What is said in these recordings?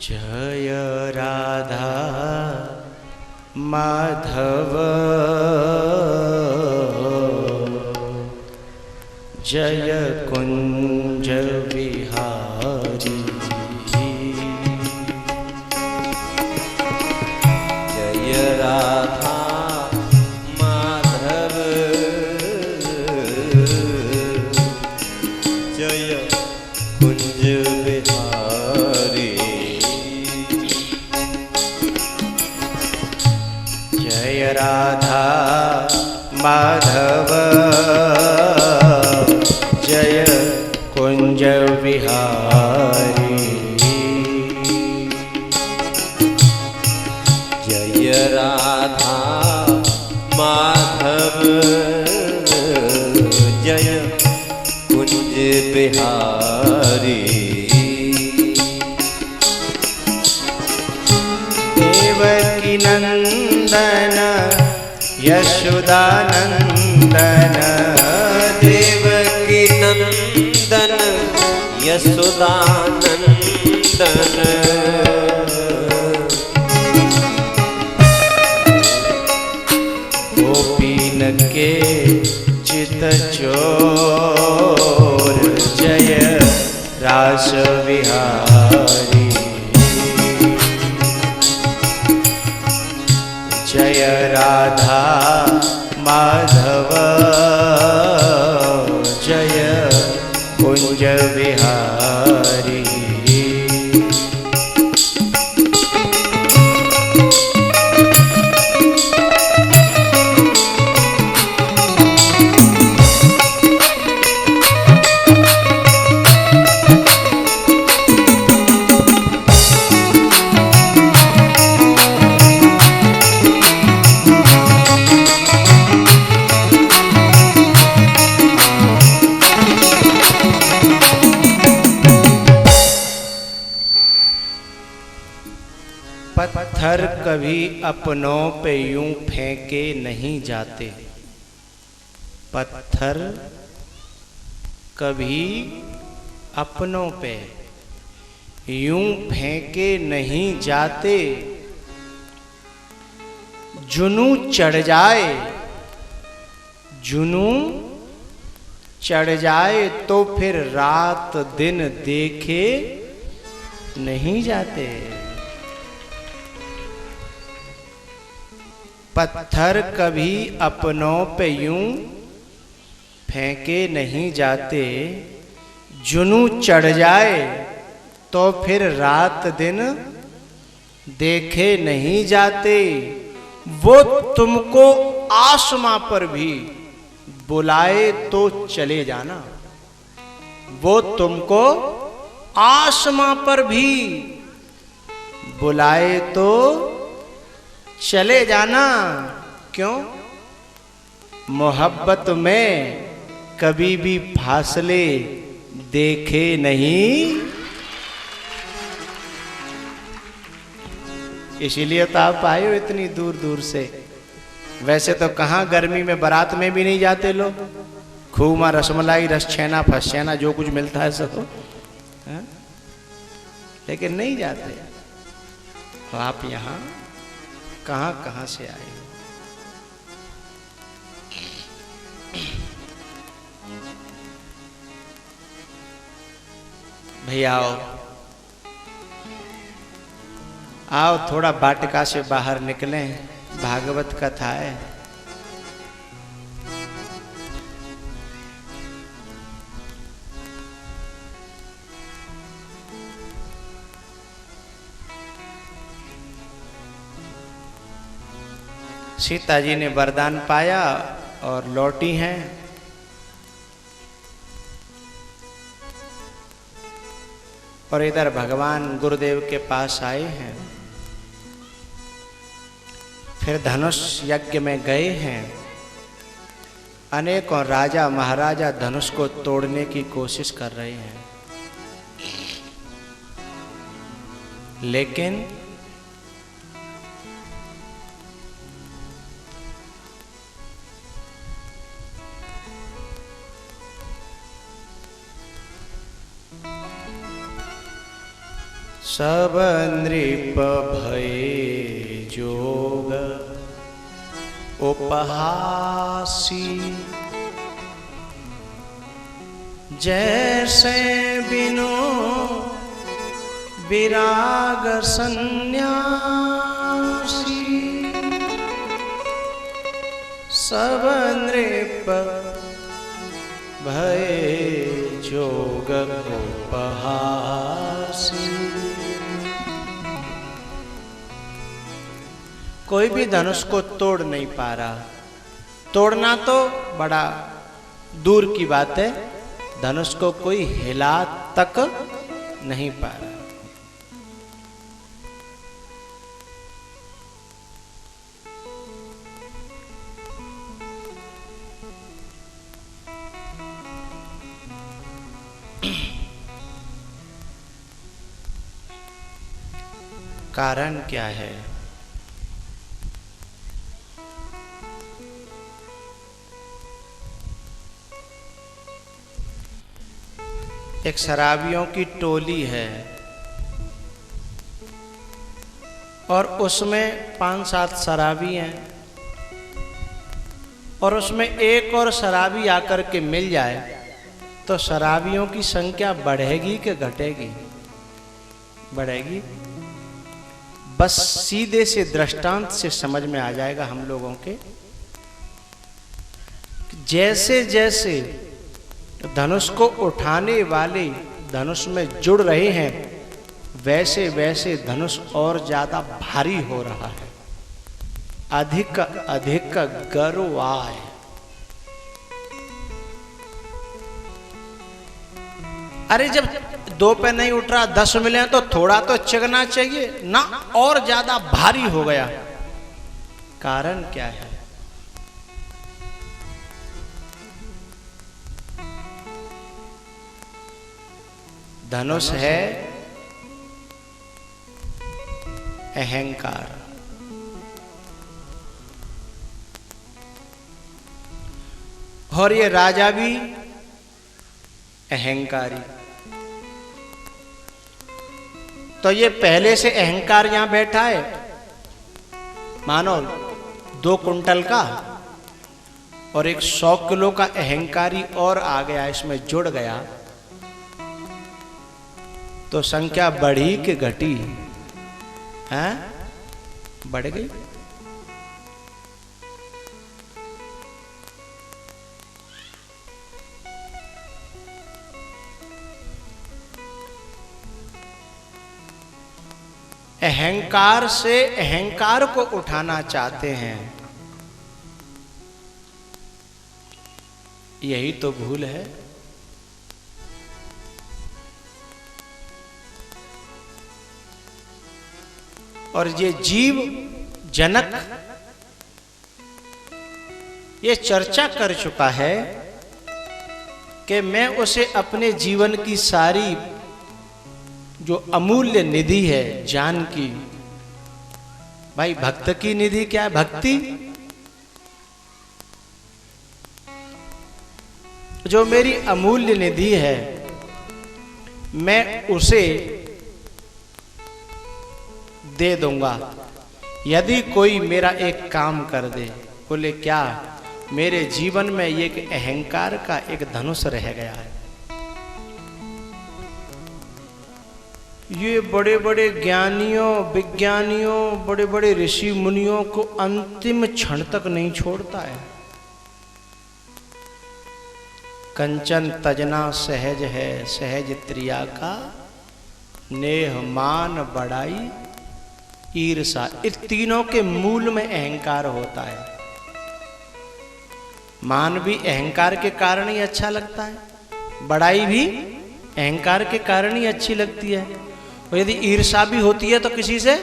जय राधा माधव जय कुंज विहारी। जय राधा माधव जय कुंज विहारी। जय राधा माधव जय कुंज विहारी। जय राधा माधव जय कुंज बिहारी। देवकी नंदन यशोदानंदन देवकी नंदन यशोदानंदन गोपीन के चित चोर जय रास विहारी। जय राधा माधव जय कुंज विहारी। पत्थर कभी अपनों पे यूं फेंके नहीं जाते। पत्थर कभी अपनों पे यूं फेंके नहीं जाते। जुनू चढ़ जाए, जुनू चढ़ जाए तो फिर रात दिन देखे नहीं जाते। पत्थर कभी अपनों पे यूं फेंके नहीं जाते। जुनू चढ़ जाए तो फिर रात दिन देखे नहीं जाते। वो तुमको आसमां पर भी बुलाए तो चले जाना। वो तुमको आसमां पर भी बुलाए तो चले जाना। क्यों? मोहब्बत में कभी भी फासले देखे नहीं। इसीलिए तो आप आए हो इतनी दूर दूर से। वैसे तो कहाँ गर्मी में बारात में भी नहीं जाते लोग। खूब मां रसमलाई रस छेना फस छेना जो कुछ मिलता है सब, लेकिन नहीं जाते। तो आप यहाँ कहाँ कहाँ से आए हो? भैया आओ आओ, थोड़ा वाटिका से बाहर निकलें, भागवत कथा है। सीता जी ने वरदान पाया और लौटी हैं। और इधर भगवान गुरुदेव के पास आए हैं। फिर धनुष यज्ञ में गए हैं। अनेकों राजा महाराजा धनुष को तोड़ने की कोशिश कर रहे हैं, लेकिन सब नृप भये जोग उपहासी, जैसे बिनु विराग सन्यासी। सब नृप भये जोग उपहासी। कोई भी धनुष को तोड़ नहीं पा रहा। तोड़ना तो बड़ा दूर की बात है, धनुष को कोई हिला तक नहीं पा रहा। कारण क्या है? एक शराबियों की टोली है और उसमें 5-7 शराबी हैं, और उसमें एक और शराबी आकर के मिल जाए तो शराबियों की संख्या बढ़ेगी कि घटेगी? बढ़ेगी। बस सीधे से दृष्टांत से समझ में आ जाएगा हम लोगों के। जैसे जैसे धनुष को उठाने वाले धनुष में जुड़ रहे हैं, वैसे वैसे धनुष और ज्यादा भारी हो रहा है। अधिक अधिक गर्व आए। अरे जब 2 पे नहीं उठ रहा, 10 मिले तो थोड़ा तो चिकना चाहिए ना, और ज्यादा भारी हो गया। कारण क्या है? धनुष है अहंकार। और ये राजा भी अहंकारी। तो ये पहले से अहंकार यहां बैठा है, मानो 2 कुंटल का, और एक 100 किलो का अहंकारी और आ गया, इसमें जुड़ गया, तो संख्या बढ़ी कि घटी? हैं? बढ़ गई। अहंकार से अहंकार को उठाना चाहते हैं, यही तो भूल है। और ये जीव जनक ये चर्चा कर चुका है कि मैं उसे अपने जीवन की सारी जो अमूल्य निधि है ज्ञान की, भाई भक्त की निधि क्या है? भक्ति। जो मेरी अमूल्य निधि है, मैं उसे दे दूंगा यदि कोई मेरा एक काम कर दे। बोले क्या? मेरे जीवन में एक अहंकार का एक धनुष रह गया है। ये बड़े बड़े ज्ञानियों, विज्ञानियों, बड़े बड़े ऋषि मुनियों को अंतिम क्षण तक नहीं छोड़ता है। कंचन तजना सहज है, सहज त्रिया का नेह मान बड़ाई ईर्षा। इस तीनों के मूल में अहंकार होता है। मान भी अहंकार के कारण ही अच्छा लगता है, बड़ाई भी अहंकार के कारण ही अच्छी लगती है। और यदि ईर्षा भी होती है तो किसी से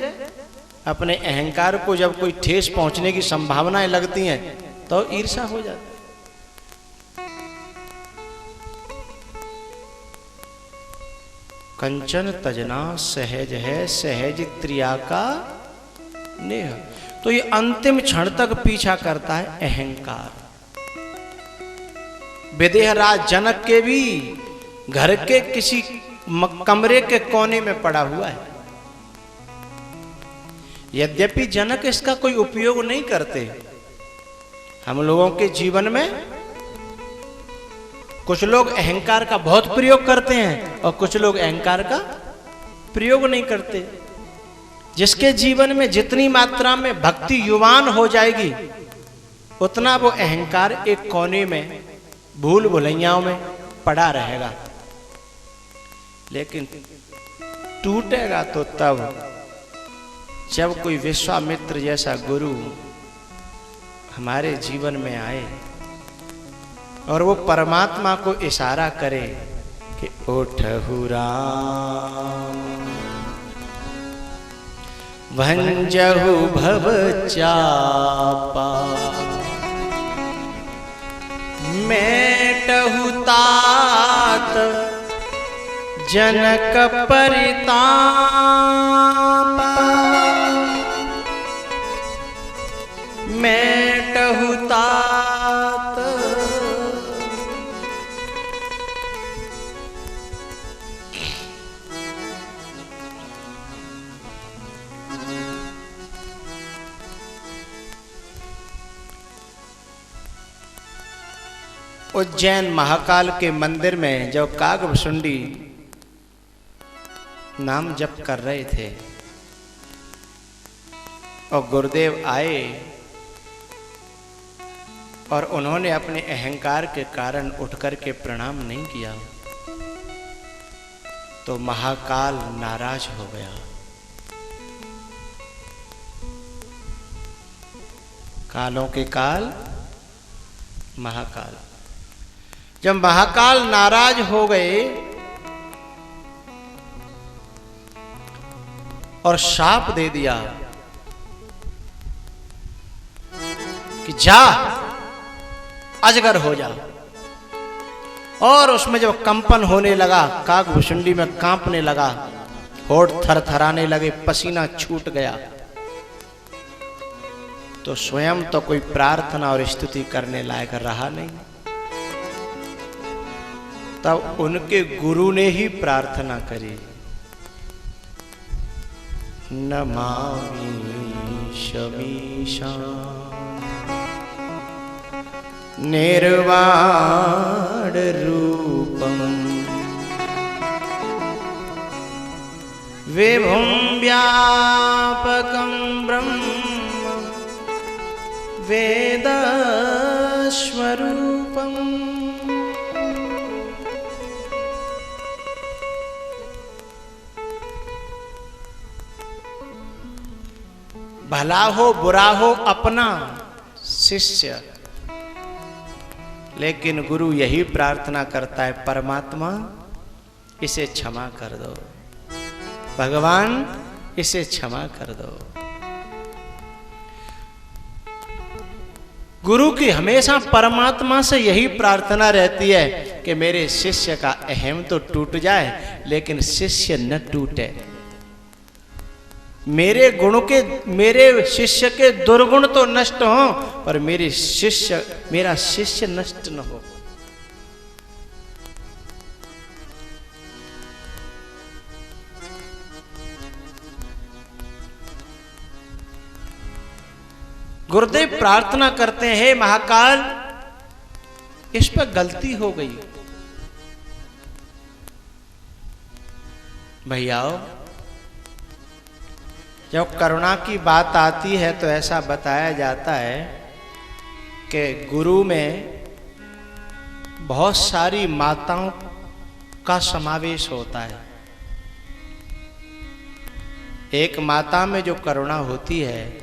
अपने अहंकार को जब कोई ठेस पहुंचने की संभावनाएं लगती हैं तो ईर्षा हो जाती है। कंचन तजना सहज है, सहज त्रिया का नेह। तो ये अंतिम क्षण तक पीछा करता है अहंकार। विदेहराज जनक के भी घर के किसी कमरे के कोने में पड़ा हुआ है। यद्यपि जनक इसका कोई उपयोग नहीं करते। हम लोगों के जीवन में कुछ लोग अहंकार का बहुत प्रयोग करते हैं और कुछ लोग अहंकार का प्रयोग नहीं करते। जिसके जीवन में जितनी मात्रा में भक्ति युवान हो जाएगी उतना वो अहंकार एक कोने में भूल भुलैयाओं में पड़ा रहेगा। लेकिन टूटेगा तो तब जब कोई विश्वामित्र जैसा गुरु हमारे जीवन में आए और वो परमात्मा को इशारा करे कि उठहु राम भंजहु भव चापा मेटहु तात जनक परितापा मेटहु तात। उज्जैन महाकाल के मंदिर में जब कागभुसुंडी नाम जप कर रहे थे और गुरुदेव आए और उन्होंने अपने अहंकार के कारण उठकर के प्रणाम नहीं किया तो महाकाल नाराज हो गया। कालों के काल महाकाल। जब महाकाल नाराज हो गए और शाप दे दिया कि जा अजगर हो जा, और उसमें जब कंपन होने लगा, कागभुसुंडी में कांपने लगा, होठ थरथराने लगे, पसीना छूट गया, तो स्वयं तो कोई प्रार्थना और स्तुति करने लायक रहा नहीं। तब उनके गुरु ने ही प्रार्थना करी, नमामि शमीशान निर्वाण रूपम विभुं व्यापकं ब्रह्म वेदस्वरूपम। भला हो बुरा हो अपना शिष्य, लेकिन गुरु यही प्रार्थना करता है, परमात्मा इसे क्षमा कर दो, भगवान इसे क्षमा कर दो। गुरु की हमेशा परमात्मा से यही प्रार्थना रहती है कि मेरे शिष्य का अहम तो टूट जाए लेकिन शिष्य न टूटे, मेरे शिष्य के दुर्गुण तो नष्ट हो पर मेरा शिष्य नष्ट न हो। गुरुदेव प्रार्थना करते हैं, हे महाकाल इस पर गलती हो गई। भैयाओ, जब करुणा की बात आती है तो ऐसा बताया जाता है कि गुरु में बहुत सारी माताओं का समावेश होता है। एक माता में जो करुणा होती है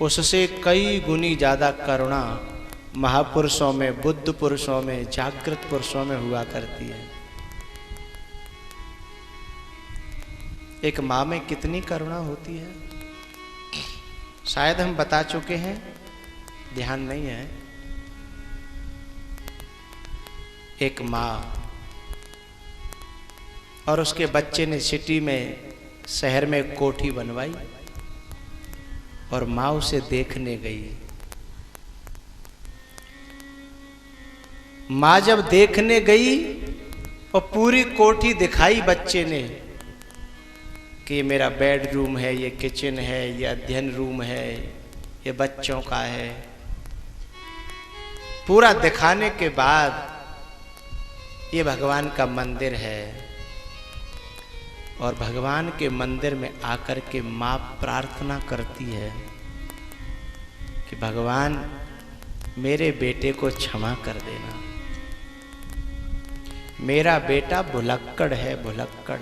उससे कई गुनी ज्यादा करुणा महापुरुषों में, बुद्ध पुरुषों में, जागृत पुरुषों में हुआ करती है। एक माँ में कितनी करुणा होती है शायद हम बता चुके हैं, ध्यान नहीं है। एक माँ और उसके बच्चे ने सिटी में, शहर में कोठी बनवाई और माँ उसे देखने गई। माँ जब देखने गई और पूरी कोठी दिखाई बच्चे ने, कि ये मेरा बेडरूम है, ये किचन है, ये अध्ययन रूम है, ये बच्चों का है। पूरा दिखाने के बाद ये भगवान का मंदिर है। और भगवान के मंदिर में आकर के माँ प्रार्थना करती है कि भगवान मेरे बेटे को क्षमा कर देना, मेरा बेटा भुलक्कड़ है, भुलक्कड़।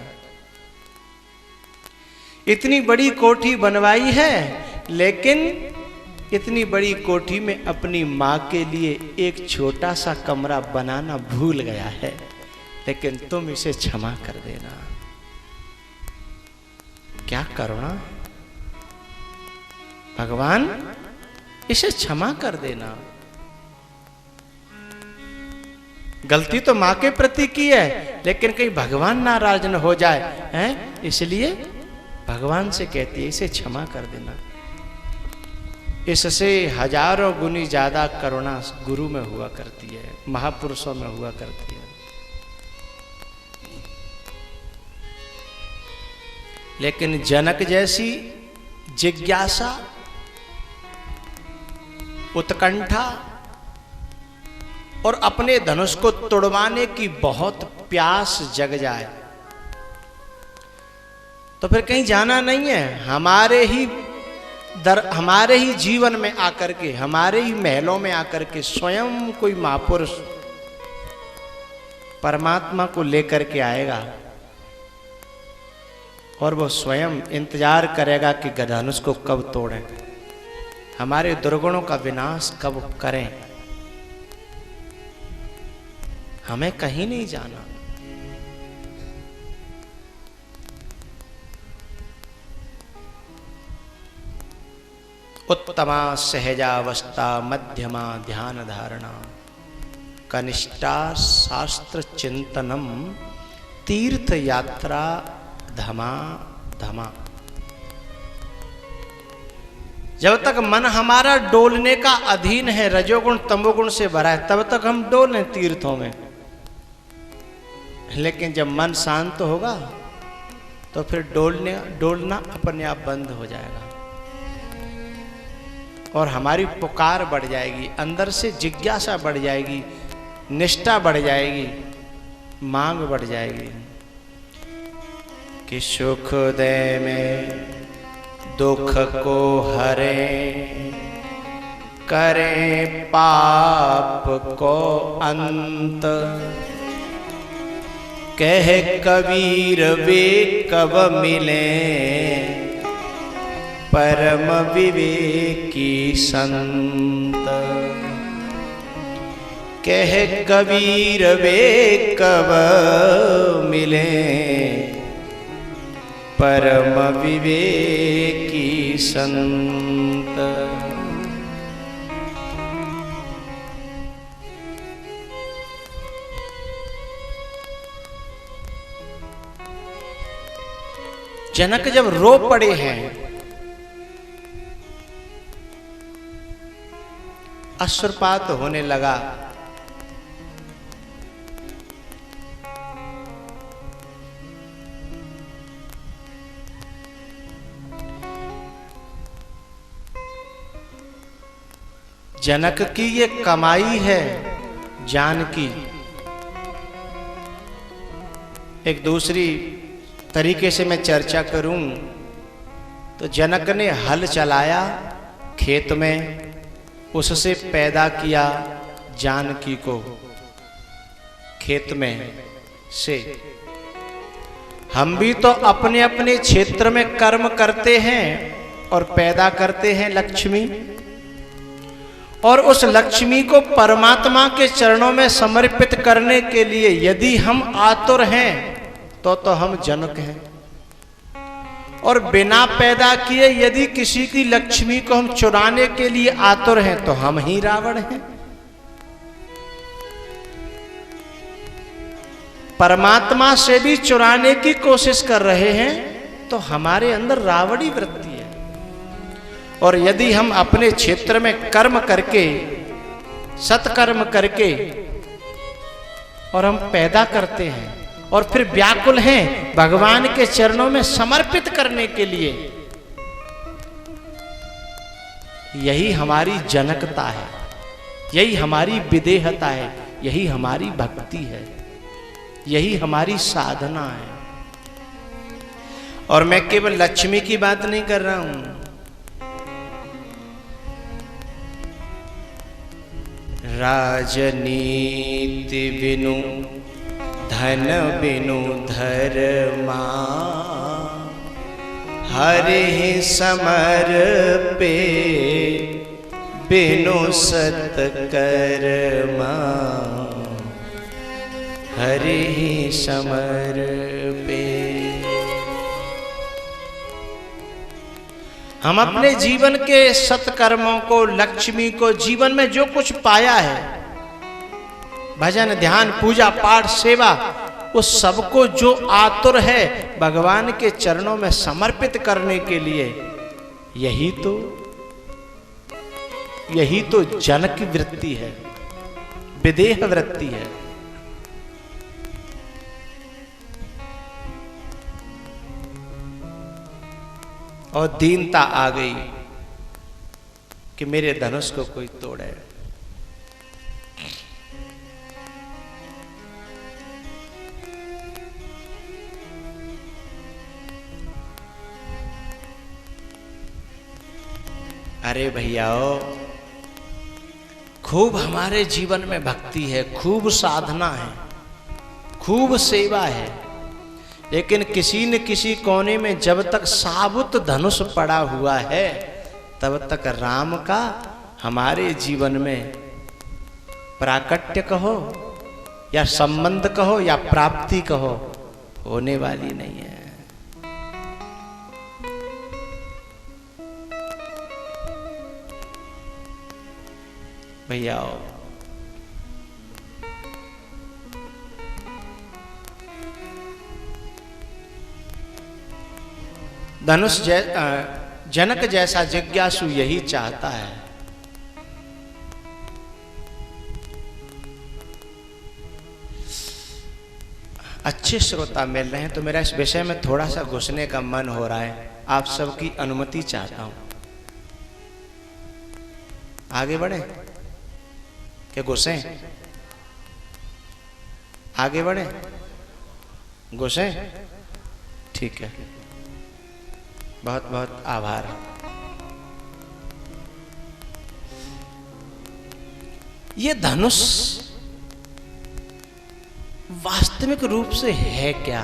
इतनी बड़ी कोठी बनवाई है, लेकिन इतनी बड़ी कोठी में अपनी माँ के लिए एक छोटा सा कमरा बनाना भूल गया है, लेकिन तुम इसे क्षमा कर देना। क्या करुणा भगवान, इसे क्षमा कर देना। गलती तो माँ के प्रति की है, लेकिन कहीं भगवान नाराज न हो जाए, हैं? इसलिए भगवान से कहती है इसे क्षमा कर देना। इससे हजारों गुनी ज्यादा करुणा गुरु में हुआ करती है, महापुरुषों में हुआ करती है। लेकिन जनक जैसी जिज्ञासा, उत्कंठा और अपने धनुष को तोड़वाने की बहुत प्यास जग जाए तो फिर कहीं जाना नहीं है। हमारे ही जीवन में आकर के, हमारे ही महलों में आकर के स्वयं कोई महापुरुष परमात्मा को लेकर के आएगा और वो स्वयं इंतजार करेगा कि धनुष को कब तोड़ें, हमारे दुर्गुणों का विनाश कब करें। हमें कहीं नहीं जाना। उत्तमा सहजावस्था, मध्यमा ध्यान धारणा, कनिष्ठा शास्त्र चिंतनम, तीर्थ यात्रा धमा धमा। जब तक मन हमारा डोलने का अधीन है, रजोगुण तमोगुण से भरा है, तब तक हम डोलें तीर्थों में। लेकिन जब मन शांत होगा तो फिर डोलना अपने आप बंद हो जाएगा और हमारी पुकार बढ़ जाएगी, अंदर से जिज्ञासा बढ़ जाएगी, निष्ठा बढ़ जाएगी, मांग बढ़ जाएगी कि सुख दे में दुख को हरे, करें पाप को अंत। कह कबीर वे कब मिले, परम विवेकी संत। कह कबीर वे कब मिले, परम विवेकी संत। जनक जब रो पड़े हैं, अश्रुपात होने लगा, जनक की ये कमाई है जानकी। एक दूसरी तरीके से मैं चर्चा करूं तो जनक ने हल चलाया खेत में, उससे पैदा किया जानकी को खेत में से। हम भी तो अपने अपने क्षेत्र में कर्म करते हैं और पैदा करते हैं लक्ष्मी, और उस लक्ष्मी को परमात्मा के चरणों में समर्पित करने के लिए यदि हम आतुर हैं तो हम जनक हैं, और बिना पैदा किए यदि किसी की लक्ष्मी को हम चुराने के लिए आतुर हैं तो हम ही रावण हैं। परमात्मा से भी चुराने की कोशिश कर रहे हैं तो हमारे अंदर रावणी वृत्ति है। और यदि हम अपने क्षेत्र में कर्म करके, सत्कर्म करके और हम पैदा करते हैं और फिर व्याकुल हैं भगवान के चरणों में समर्पित करने के लिए। यही हमारी जनकता है, यही हमारी विदेहता है, यही हमारी भक्ति है, यही हमारी साधना है। और मैं केवल लक्ष्मी की बात नहीं कर रहा हूं, राजनीति बिनु धन बिनु धर्मा, हरि समर पे बिनु सत्कर्मा, हरि समर पे। हम अपने जीवन के सत्कर्मों को, लक्ष्मी को, जीवन में जो कुछ पाया है, भजन ध्यान पूजा पाठ सेवा, उस सबको जो आतुर है भगवान के चरणों में समर्पित करने के लिए, यही तो जनक वृत्ति है, विदेह वृत्ति है। और दीनता आ गई कि मेरे धनुष को कोई तोड़े। अरे भैयाओ, खूब हमारे जीवन में भक्ति है, खूब साधना है, खूब सेवा है, लेकिन किसी न किसी कोने में जब तक साबुत धनुष पड़ा हुआ है, तब तक राम का हमारे जीवन में प्राकट्य कहो या संबंध कहो या प्राप्ति कहो, होने वाली नहीं है। भैया धनुष जनक जैसा जिज्ञासु यही चाहता है। अच्छे श्रोता मिल रहे हैं तो मेरा इस विषय में थोड़ा सा घुसने का मन हो रहा है, आप सबकी अनुमति चाहता हूं। आगे बढ़े क्या? घुसे? आगे बढ़े? घुसे? ठीक है, बहुत बहुत आभार। ये धनुष वास्तविक रूप से है क्या?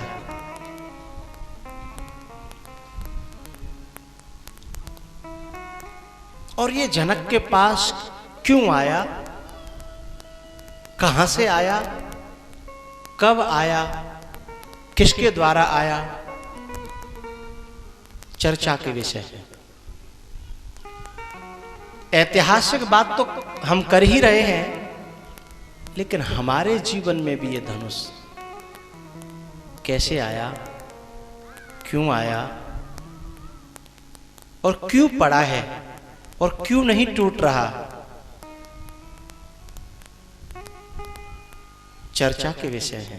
और ये जनक के पास क्यों आया? कहां से आया? कब आया? किसके द्वारा आया? चर्चा के विषय है। ऐतिहासिक बात तो हम कर ही रहे हैं, लेकिन हमारे जीवन में भी ये धनुष कैसे आया, क्यों आया और क्यों पड़ा है और क्यों नहीं टूट रहा, चर्चा के विषय है।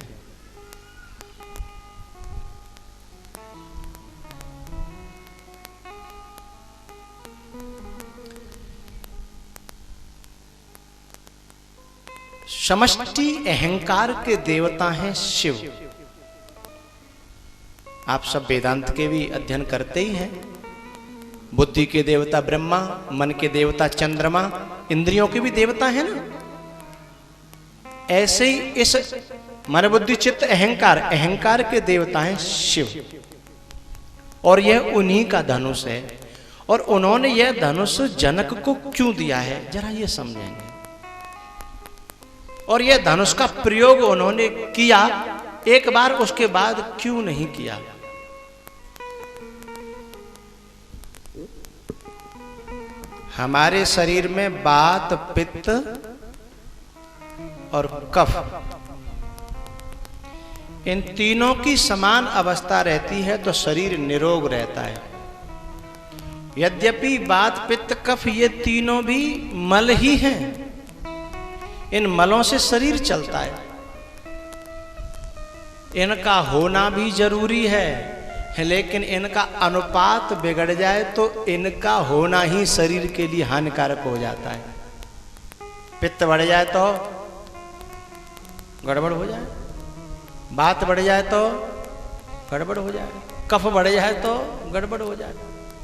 समष्टि अहंकार के देवता हैं शिव। आप सब वेदांत के भी अध्ययन करते ही हैं। बुद्धि के देवता ब्रह्मा, मन के देवता चंद्रमा, इंद्रियों के भी देवता हैं ना। ऐसे ही इस मन बुद्धि चित्त अहंकार, अहंकार के देवता हैं शिव, और यह उन्हीं का धनुष है। और उन्होंने यह धनुष जनक को क्यों दिया है, जरा ये समझेंगे। और यह धनुष का प्रयोग उन्होंने किया एक बार, उसके बाद क्यों नहीं किया? हमारे शरीर में वात, पित्त और कफ, इन तीनों की समान अवस्था रहती है तो शरीर निरोग रहता है। यद्यपि वात, पित्त, कफ ये तीनों भी मल ही हैं, इन मलों से शरीर चलता है। इनका होना भी जरूरी है, लेकिन इनका अनुपात बिगड़ जाए तो इनका होना ही शरीर के लिए हानिकारक हो जाता है। पित्त बढ़ जाए तो गड़बड़ हो जाए, बात बढ़ जाए तो गड़बड़ हो जाए, कफ बढ़ जाए तो गड़बड़ हो जाए,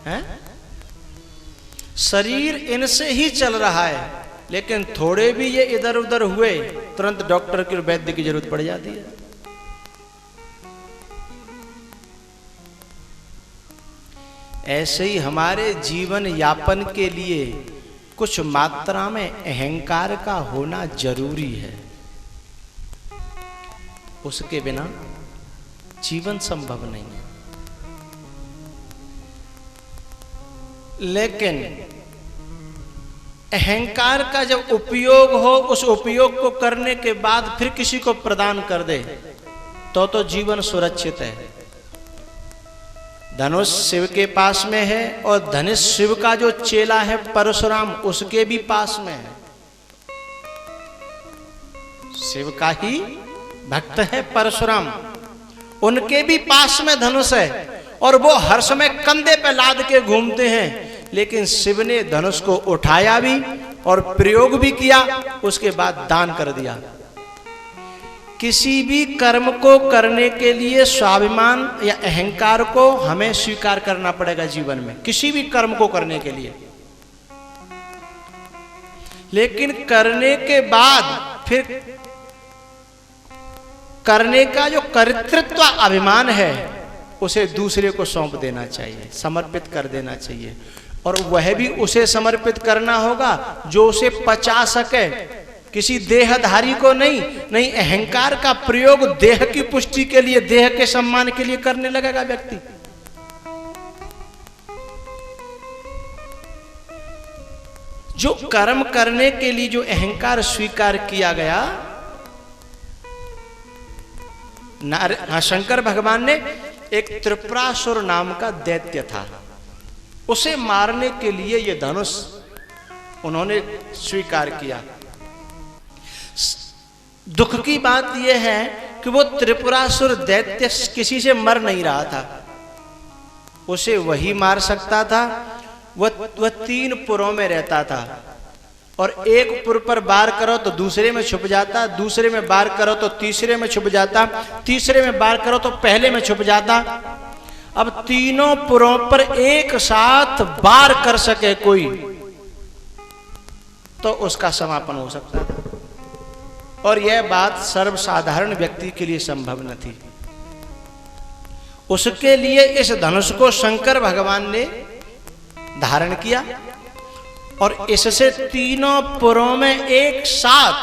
हैं? शरीर इनसे ही चल रहा है, लेकिन थोड़े भी ये इधर उधर हुए तुरंत डॉक्टर की, वैद्य की जरूरत पड़ जाती है। ऐसे ही हमारे जीवन यापन के लिए कुछ मात्रा में अहंकार का होना जरूरी है, उसके बिना जीवन संभव नहीं है। लेकिन अहंकार का जब उपयोग हो, उस उपयोग को करने के बाद फिर किसी को प्रदान कर दे तो जीवन सुरक्षित है। धनुष शिव के पास में है और धनुष शिव का जो चेला है परशुराम, उसके भी पास में है। शिव का ही भक्त है परशुराम, उनके भी पास में धनुष है और वो हर समय कंधे पे लाद के घूमते हैं। लेकिन शिव ने धनुष को उठाया भी और प्रयोग भी किया, उसके बाद दान कर दिया। किसी भी कर्म को करने के लिए स्वाभिमान या अहंकार को हमें स्वीकार करना पड़ेगा जीवन में, किसी भी कर्म को करने के लिए। लेकिन करने के बाद फिर करने का जो कर्तृत्व अभिमान है उसे दूसरे को सौंप देना चाहिए, समर्पित कर देना चाहिए। और वह भी उसे समर्पित करना होगा जो उसे पचा सके, किसी देहधारी को नहीं। नहीं, अहंकार का प्रयोग देह की पुष्टि के लिए, देह के सम्मान के लिए करने लगेगा व्यक्ति। जो कर्म करने के लिए जो अहंकार स्वीकार किया गया, शंकर भगवान ने एक त्रिपुरासुर नाम का दैत्य था, उसे मारने के लिए ये धनुष उन्होंने स्वीकार किया। दुख की बात यह है कि वो त्रिपुरासुर दैत्य किसी से मर नहीं रहा था, उसे वही मार सकता था। वह 3 पुरों में रहता था और एक पुर पर वार करो तो दूसरे में छुप जाता, दूसरे में वार करो तो तीसरे में छुप जाता, तीसरे में वार करो तो पहले में छुप जाता। अब तीनों पुरों पर एक साथ वार कर सके कोई तो उसका समापन हो सकता था, और यह बात सर्वसाधारण व्यक्ति के लिए संभव न थी। उसके लिए इस धनुष को शंकर भगवान ने धारण किया और इससे तीनों पुरों में एक साथ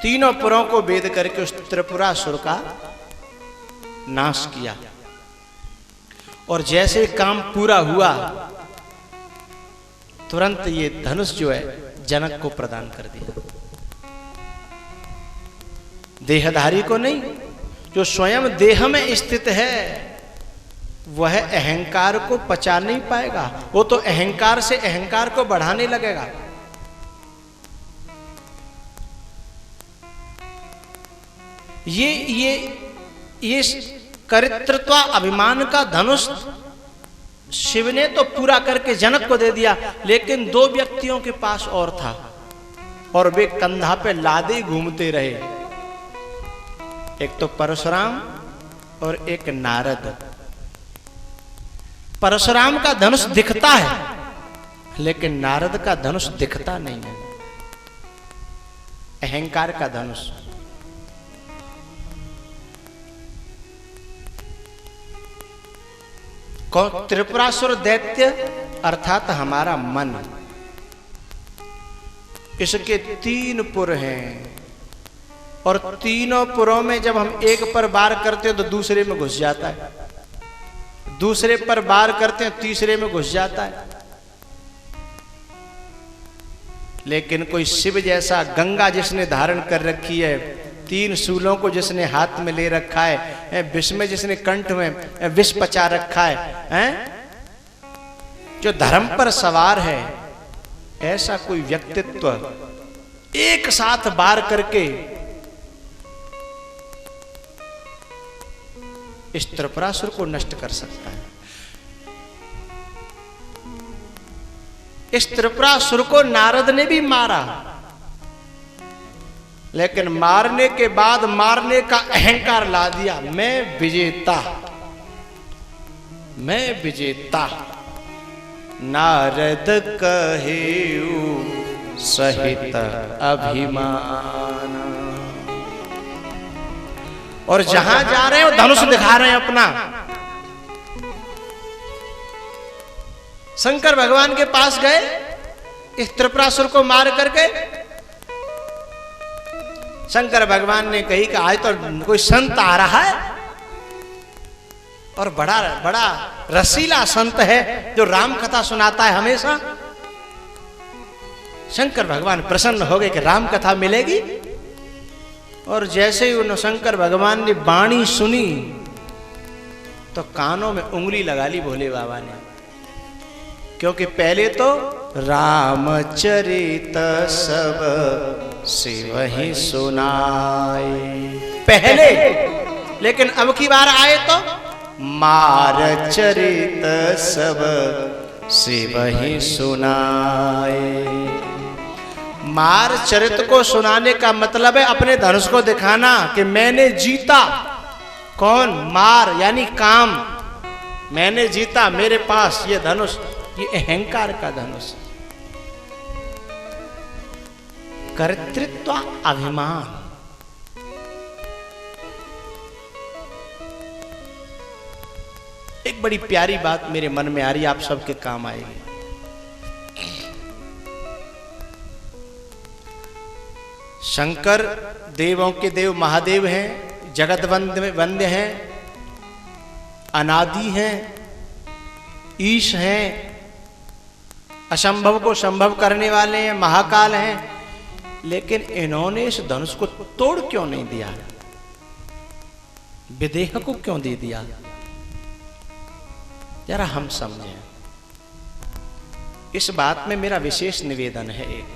तीनों पुरों को भेद करके उस त्रिपुरासुर का नाश किया। और जैसे काम पूरा हुआ तुरंत ये धनुष जो है जनक को प्रदान कर दिया। देहधारी को नहीं, जो स्वयं देह में स्थित है वह अहंकार को पचा नहीं पाएगा, वो तो अहंकार से अहंकार को बढ़ाने लगेगा। ये कर्तृत्व अभिमान का धनुष शिव ने तो पूरा करके जनक को दे दिया, लेकिन 2 व्यक्तियों के पास और था और वे कंधा पे लादे घूमते रहे, एक तो परशुराम और एक नारद। परशुराम का धनुष दिखता है लेकिन नारद का धनुष दिखता नहीं है, अहंकार का धनुष। त्रिपुरासुर दैत्य अर्थात हमारा मन, इसके 3 पुर हैं और तीनों पुरों में जब हम एक पर वार करते हैं तो दूसरे में घुस जाता है, दूसरे पर वार करते हैं तीसरे में घुस जाता है। लेकिन कोई शिव जैसा गंगा जिसने धारण कर रखी है, 3 शूलों को जिसने हाथ में ले रखा है, विष में जिसने कंठ में विष पचा रखा है, जो धर्म पर सवार है, ऐसा कोई व्यक्तित्व एक साथ वार करके इस त्रिपुरासुर को नष्ट कर सकता है। इस त्रिपुरासुर को नारद ने भी मारा, लेकिन मारने के बाद मारने का अहंकार ला दिया, मैं विजेता, मैं विजेता। नारद कहेऊ सहित अभिमान। और जहां जा रहे हो धनुष दिखा रहे हैं अपना। शंकर भगवान के पास गए इस त्रिपुरासुर को मार करके। शंकर भगवान ने कही कि आज तो कोई संत आ रहा है और बड़ा बड़ा रसीला संत है जो राम कथा सुनाता है हमेशा। शंकर भगवान प्रसन्न हो गए कि राम कथा मिलेगी। और जैसे ही उन शंकर भगवान ने वाणी सुनी तो कानों में उंगली लगा ली भोले बाबा ने, क्योंकि पहले तो रामचरित सब शिव ही सुनाए पहले, लेकिन अब की बार आए तो मार चरित सब शिव ही सुनाए। मार चरित को सुनाने का मतलब है अपने धनुष को दिखाना कि मैंने जीता। कौन? मार यानी काम। मैंने जीता, मेरे पास ये धनुष, ये अहंकार का धनुष। कर्तृत्व अभिमान। एक बड़ी प्यारी बात मेरे मन में आ रही है, आप सबके काम आएगी। शंकर देवों के देव महादेव हैं, जगत वंद्य हैं, अनादि हैं, ईश हैं, असंभव को संभव करने वाले हैं, महाकाल हैं। लेकिन इन्होंने इस धनुष को तोड़ क्यों नहीं दिया? विदेह को क्यों दे दिया? जरा हम समझें। इस बात में मेरा विशेष निवेदन है। एक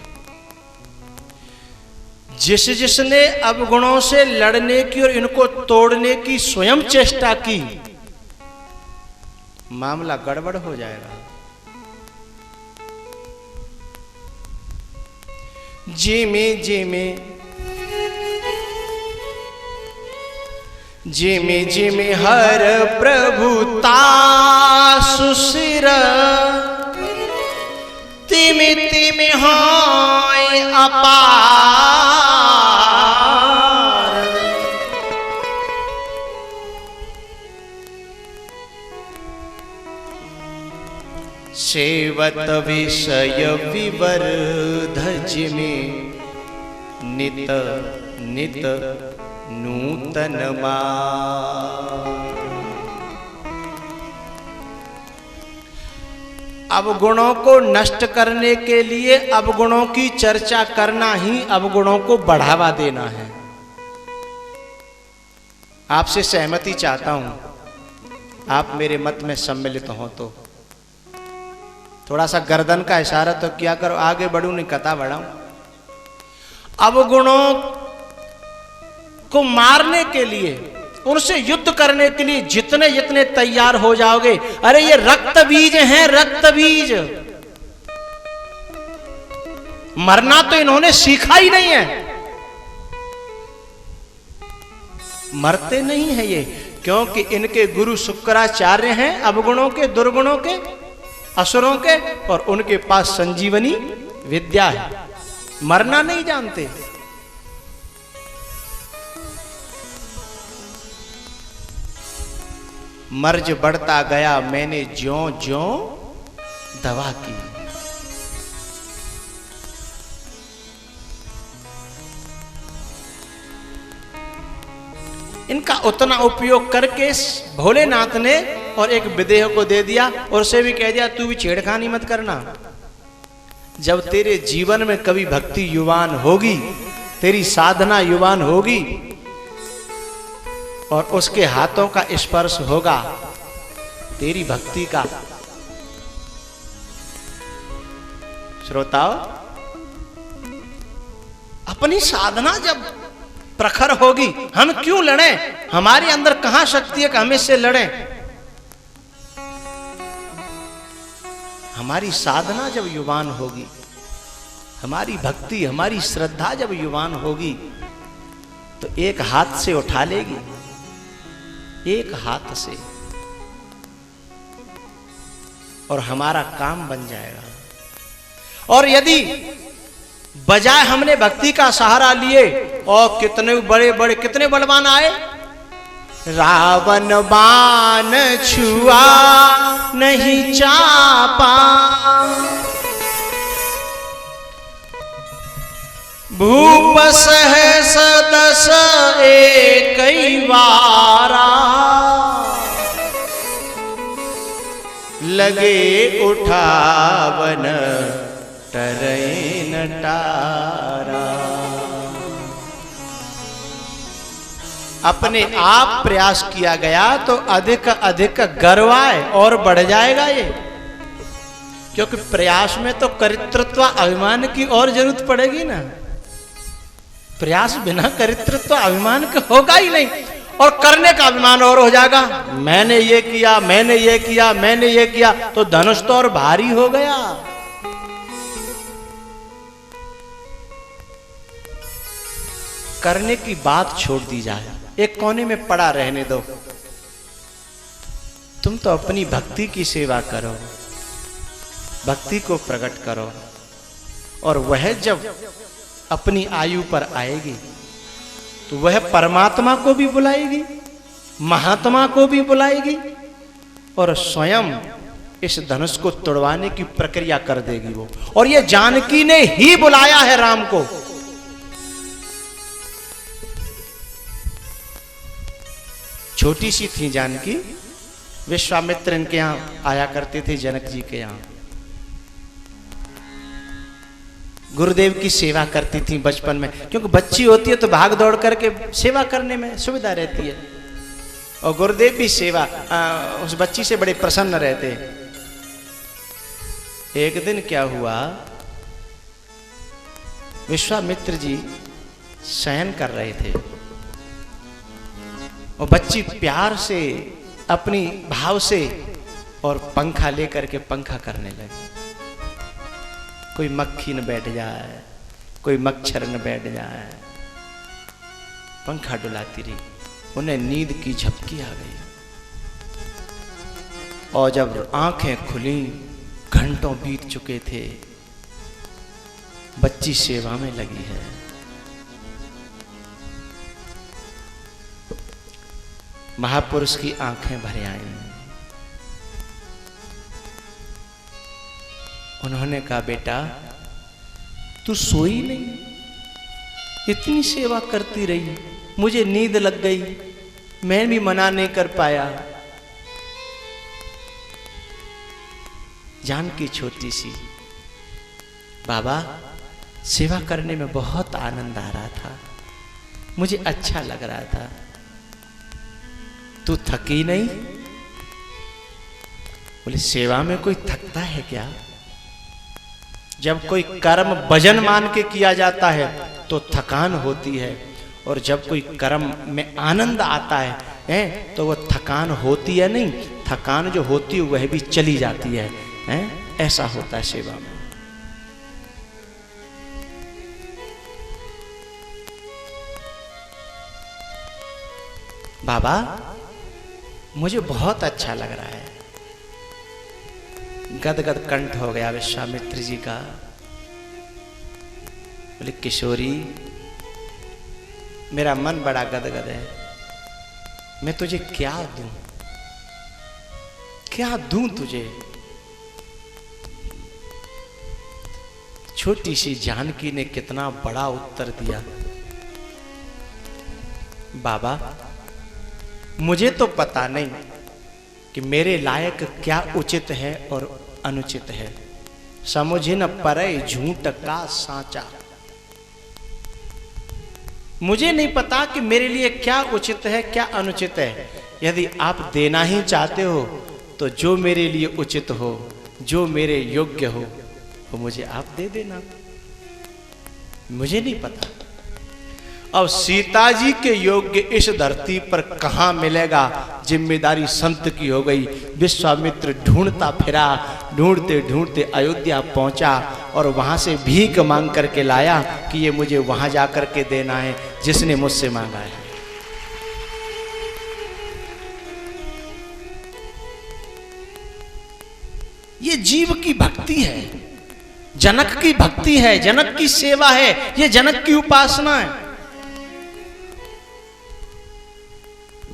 जिसने अवगुणों से लड़ने की और इनको तोड़ने की स्वयं चेष्टा की, मामला गड़बड़ हो जाएगा। जिमे हर प्रभुता सुसिर, तिमि तिमि होय अपार। सेवत विषय विवर्धज में नित नित नूतन अवगुणों को नष्ट करने के लिए अवगुणों की चर्चा करना ही अवगुणों को बढ़ावा देना है। आपसे सहमति चाहता हूं, आप मेरे मत में सम्मिलित हो तो थोड़ा सा गर्दन का इशारा तो किया करो, आगे बढ़ू नहीं कथा बढ़ाऊं। अवगुणों को मारने के लिए, उनसे युद्ध करने के लिए जितने जितने तैयार हो जाओगे, अरे ये रक्त बीज हैं, रक्त बीज। मरना तो इन्होंने सीखा ही नहीं है, मरते नहीं है ये, क्योंकि इनके गुरु शुक्राचार्य हैं अवगुणों के, दुर्गुणों के, असुरों के, और उनके पास संजीवनी विद्या है। मरना नहीं जानते। मर्ज बढ़ता गया, मैंने ज्यों ज्यों दवा की। इनका उतना उपयोग करके भोलेनाथ ने और एक विदेह को दे दिया और उसे भी कह दिया तू भी छेड़खानी मत करना। जब तेरे जीवन में कभी भक्ति युवान होगी, तेरी साधना युवान होगी और उसके हाथों का स्पर्श होगा तेरी भक्ति का। श्रोताओ, अपनी साधना जब प्रखर होगी, हम क्यों लड़ें? हमारे अंदर कहां शक्ति है कि हम इससे लड़ें? हमारी साधना जब युवान होगी, हमारी भक्ति, हमारी श्रद्धा जब युवान होगी, तो एक हाथ से उठा लेगी, एक हाथ से, और हमारा काम बन जाएगा। और यदि बजाय हमने भक्ति का सहारा लिए, और कितने बड़े बड़े, कितने बलवान आए, रावण बाण छुआ नहीं चापा, भूप सहस दस एक वारा, लगे उठावन टरई नटारा। अपने आप प्रयास किया गया तो अधिक अधिक गर्वाए और बढ़ जाएगा ये, क्योंकि प्रयास में तो कर्तृत्व अभिमान की और जरूरत पड़ेगी ना। प्रयास बिना कर्तृत्व अभिमान के होगा ही नहीं, और करने का अभिमान और हो जाएगा। मैंने ये किया, मैंने ये किया, मैंने ये किया, तो धनुष तो और भारी हो गया। करने की बात छोड़ दी जाए, एक कोने में पड़ा रहने दो। तुम तो अपनी भक्ति की सेवा करो, भक्ति को प्रकट करो, और वह जब अपनी आयु पर आएगी तो वह परमात्मा को भी बुलाएगी, महात्मा को भी बुलाएगी, और स्वयं इस धनुष को तोड़वाने की प्रक्रिया कर देगी वो। और ये जानकी ने ही बुलाया है राम को। छोटी सी थी जानकी, विश्वामित्र इनके यहां आया करते थे, जनक जी के यहां गुरुदेव की सेवा करती थी बचपन में, क्योंकि बच्ची होती है तो भाग दौड़ करके सेवा करने में सुविधा रहती है, और गुरुदेव भी सेवा उस बच्ची से बड़े प्रसन्न रहते। एक दिन क्या हुआ, विश्वामित्र जी शयन कर रहे थे, और बच्ची प्यार से, अपनी भाव से, और पंखा लेकर के पंखा करने लगी। कोई मक्खी न बैठ जाए, कोई मच्छर न बैठ जाए, पंखा डुलाती रही। उन्हें नींद की झपकी आ गई, और जब आंखें खुली, घंटों बीत चुके थे, बच्ची सेवा में लगी है। महापुरुष की आंखें भर आईं। उन्होंने कहा, बेटा तू सोई नहीं, इतनी सेवा करती रही, मुझे नींद लग गई, मैं भी मना नहीं कर पाया। जानकी छोटी सी, बाबा सेवा करने में बहुत आनंद आ रहा था, मुझे अच्छा लग रहा था, तू थकी नहीं? बोले, सेवा में कोई थकता है क्या? जब कोई कर्म भजन मान के किया जाता है तो थकान होती है, और जब कोई कर्म में आनंद आता है तो वह थकान होती है नहीं, थकान जो होती है वह भी चली जाती है, ऐसा होता है सेवा में। बाबा मुझे बहुत अच्छा लग रहा है। गदगद कंठ हो गया विश्वामित्र जी का। बोले, किशोरी मेरा मन बड़ा गदगद है, मैं तुझे क्या दूं, क्या दूं तुझे? छोटी सी जानकी ने कितना बड़ा उत्तर दिया, बाबा मुझे तो पता नहीं कि मेरे लायक क्या उचित है और अनुचित है, समझे न परे झूठ का सांचा। मुझे नहीं पता कि मेरे लिए क्या उचित है क्या अनुचित है। यदि आप देना ही चाहते हो तो जो मेरे लिए उचित हो, जो मेरे योग्य हो, वो मुझे आप दे देना, मुझे नहीं पता। अब सीता जी के योग्य इस धरती पर कहाँ मिलेगा, जिम्मेदारी संत की हो गई। विश्वामित्र ढूंढता फिरा, ढूंढते ढूंढते अयोध्या पहुंचा और वहां से भीख मांग करके लाया कि ये मुझे वहां जा करके देना है जिसने मुझसे मांगा है। ये जीव की भक्ति है, जनक की भक्ति है, जनक की सेवा है, ये जनक की उपासना है।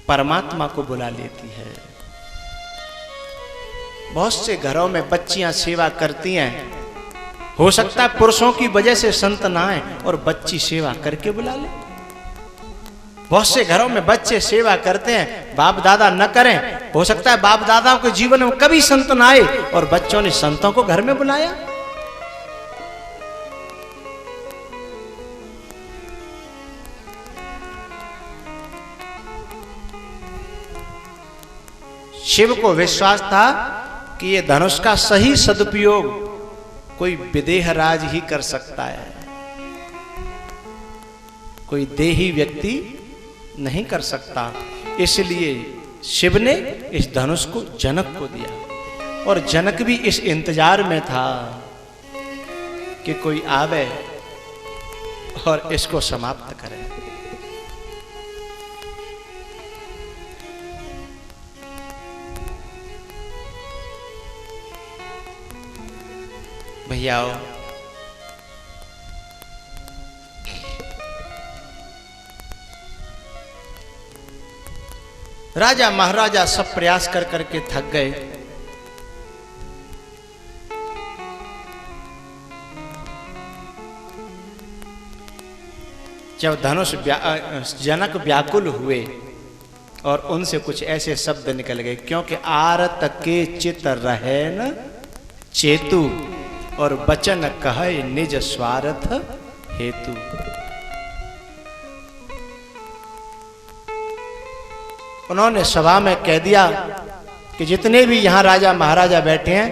परमात्मा को बुला लेती है। बहुत से घरों में बच्चियां सेवा करती हैं, हो सकता है पुरुषों की वजह से संत ना आए और बच्ची सेवा करके बुला ले। बहुत से घरों में बच्चे सेवा करते हैं, बाप दादा न करें, हो सकता है बाप दादाओं के जीवन में कभी संत ना आए और बच्चों ने संतों को घर में बुलाया। शिव को विश्वास था कि ये धनुष का सही सदुपयोग कोई विदेह राज ही कर सकता है, कोई देही व्यक्ति नहीं कर सकता। इसलिए शिव ने इस धनुष को जनक को दिया और जनक भी इस इंतजार में था कि कोई आवे और इसको समाप्त करे। भैया राजा महाराजा सब प्रयास कर करके थक गए। जब धनुष जनक व्याकुल हुए और उनसे कुछ ऐसे शब्द निकल गए, क्योंकि आरत के चित रहे न चेतु और बचन कहे निज स्वार्थ हेतु। उन्होंने सभा में कह दिया कि जितने भी यहां राजा महाराजा बैठे हैं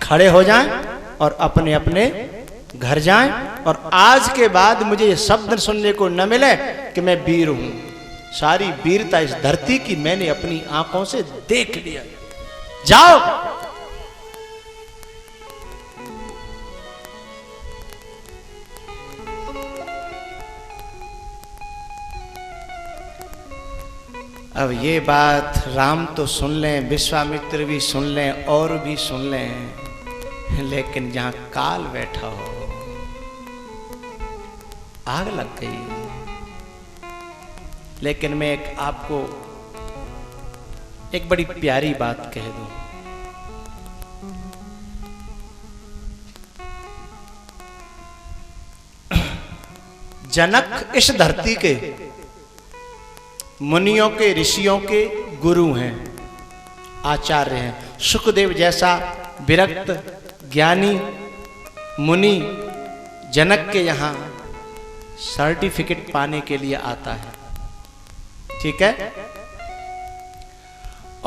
खड़े हो जाएं और अपने अपने घर जाएं, और आज के बाद मुझे ये शब्द सुनने को न मिले कि मैं वीर हूं। सारी वीरता इस धरती की मैंने अपनी आंखों से देख लिया। जाओ। अब ये बात राम तो सुन लें, विश्वामित्र भी सुन लें और भी सुन लें, लेकिन जहां काल बैठा हो आग लग गई। लेकिन मैं आपको एक बड़ी प्यारी बात कह दूं। जनक इस धरती के मुनियों के ऋषियों के गुरु हैं, आचार्य हैं। सुखदेव जैसा विरक्त ज्ञानी मुनि जनक के यहाँ सर्टिफिकेट पाने के लिए आता है, ठीक है।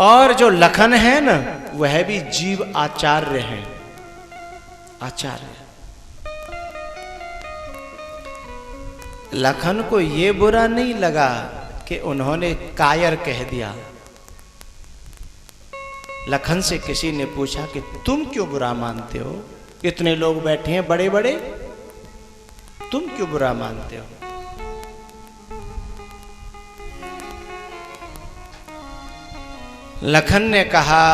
और जो लखन है ना, वह भी जीव आचार्य हैं, आचार्य। लखन को ये बुरा नहीं लगा कि उन्होंने कायर कह दिया। लखन से किसी ने पूछा कि तुम क्यों बुरा मानते हो, इतने लोग बैठे हैं बड़े बड़े, तुम क्यों बुरा मानते हो। लखन ने कहा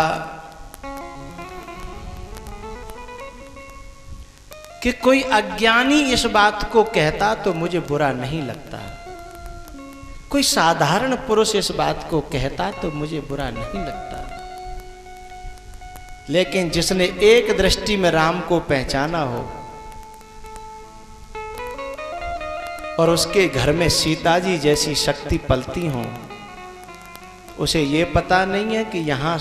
कि कोई अज्ञानी इस बात को कहता तो मुझे बुरा नहीं लगता, कोई साधारण पुरुष इस बात को कहता तो मुझे बुरा नहीं लगता, लेकिन जिसने एक दृष्टि में राम को पहचाना हो और उसके घर में सीता जी जैसी शक्ति पलती हो, उसे ये पता नहीं है कि यहां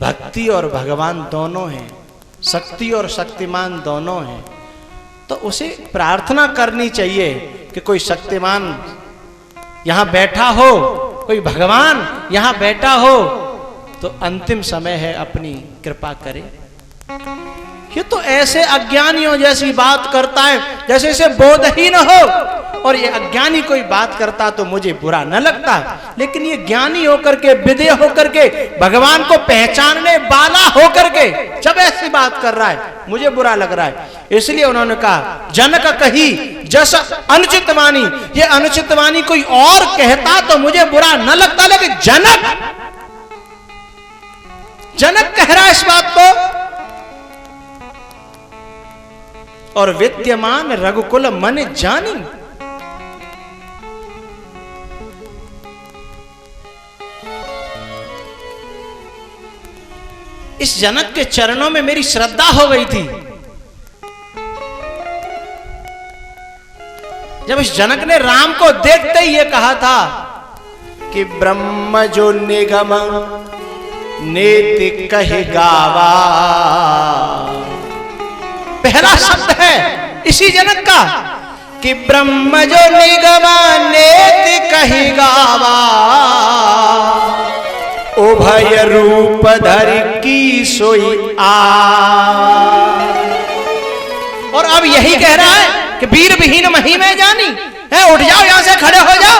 भक्ति और भगवान दोनों हैं, शक्ति और शक्तिमान दोनों हैं, तो उसे प्रार्थना करनी चाहिए कि कोई शक्तिमान यहां बैठा हो, कोई भगवान यहां बैठा हो, तो अंतिम समय है अपनी कृपा करे। ये तो ऐसे अज्ञानियों जैसी बात करता है जैसे इसे बोध ही न हो। और ये अज्ञानी कोई बात करता तो मुझे बुरा न लगता, लेकिन ये ज्ञानी होकर के, विदेह होकर के, भगवान को पहचानने वाला होकर के जब ऐसी बात कर रहा है मुझे बुरा लग रहा है। इसलिए उन्होंने कहा जनक कही जस अनुचित वाणी, ये अनुचित वाणी कोई और कहता तो मुझे बुरा न लगता, लेकिन जनक कह रहा है इस बात को। और विद्यमान रघुकुल मन जानी, इस जनक के चरणों में मेरी श्रद्धा हो गई थी। जब इस जनक ने राम को देखते ही ये कहा था कि ब्रह्म जो निगम नेति कहे गावा, पहला शब्द है इसी जनक का कि ब्रह्म जो निगम नेति कहे गावा, उभय रूप धर की सोई आ। और अब यही कह रहा है कि वीर विहीन मही में जानी है, उठ जाओ यहां से, खड़े हो जाओ।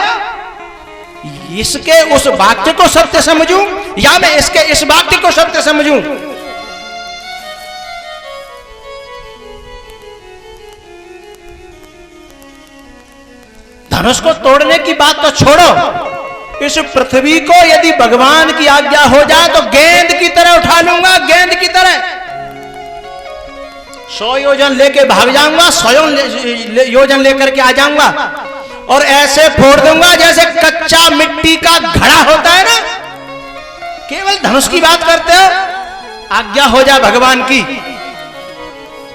इसके उस वाक्य को सत्य समझूं या मैं इसके इस वाक्य को सत्य समझूं? धनुष को तोड़ने की बात तो छोड़ो, इस पृथ्वी को यदि भगवान की आज्ञा हो जाए तो गेंद की तरह उठा लूंगा, गेंद की तरह 100 योजन लेके भाग जाऊंगा, 100 योजन लेकर के आ जाऊंगा और ऐसे फोड़ दूंगा जैसे कच्चा मिट्टी का घड़ा होता है ना। केवल धनुष की बात करते हो, आज्ञा हो जाए भगवान की,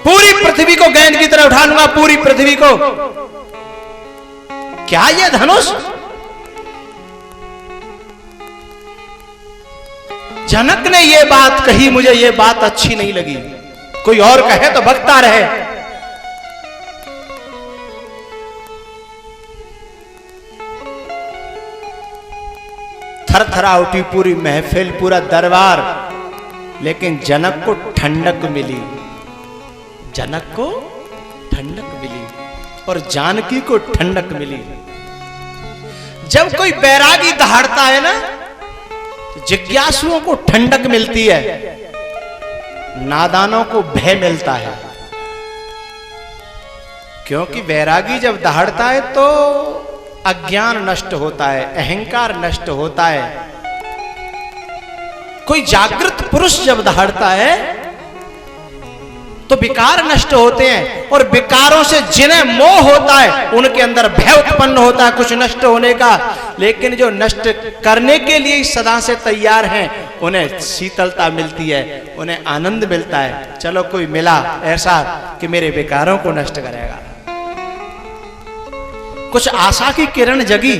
पूरी पृथ्वी को गेंद की तरह उठा लूंगा, पूरी पृथ्वी को। क्या ये धनुष? जनक ने ये बात कही, मुझे ये बात अच्छी नहीं लगी। कोई और कहे तो बकता रहे। थरथरा उठी पूरी महफिल, पूरा दरबार, लेकिन जनक को ठंडक मिली, जनक को ठंडक मिली और जानकी को ठंडक मिली। जब कोई बैरागी दहाड़ता है ना, जिज्ञासुओं को ठंडक मिलती है, नादानों को भय मिलता है। क्योंकि वैरागी जब दहाड़ता है तो अज्ञान नष्ट होता है, अहंकार नष्ट होता है। कोई जागृत पुरुष जब दहाड़ता है तो विकार नष्ट होते हैं, और विकारों से जिन्हें मोह होता है उनके अंदर भय उत्पन्न होता है कुछ नष्ट होने का। लेकिन जो नष्ट करने के लिए सदा से तैयार हैं उन्हें शीतलता मिलती है, उन्हें आनंद मिलता है। चलो कोई मिला ऐसा कि मेरे विकारों को नष्ट करेगा, कुछ आशा की किरण जगी,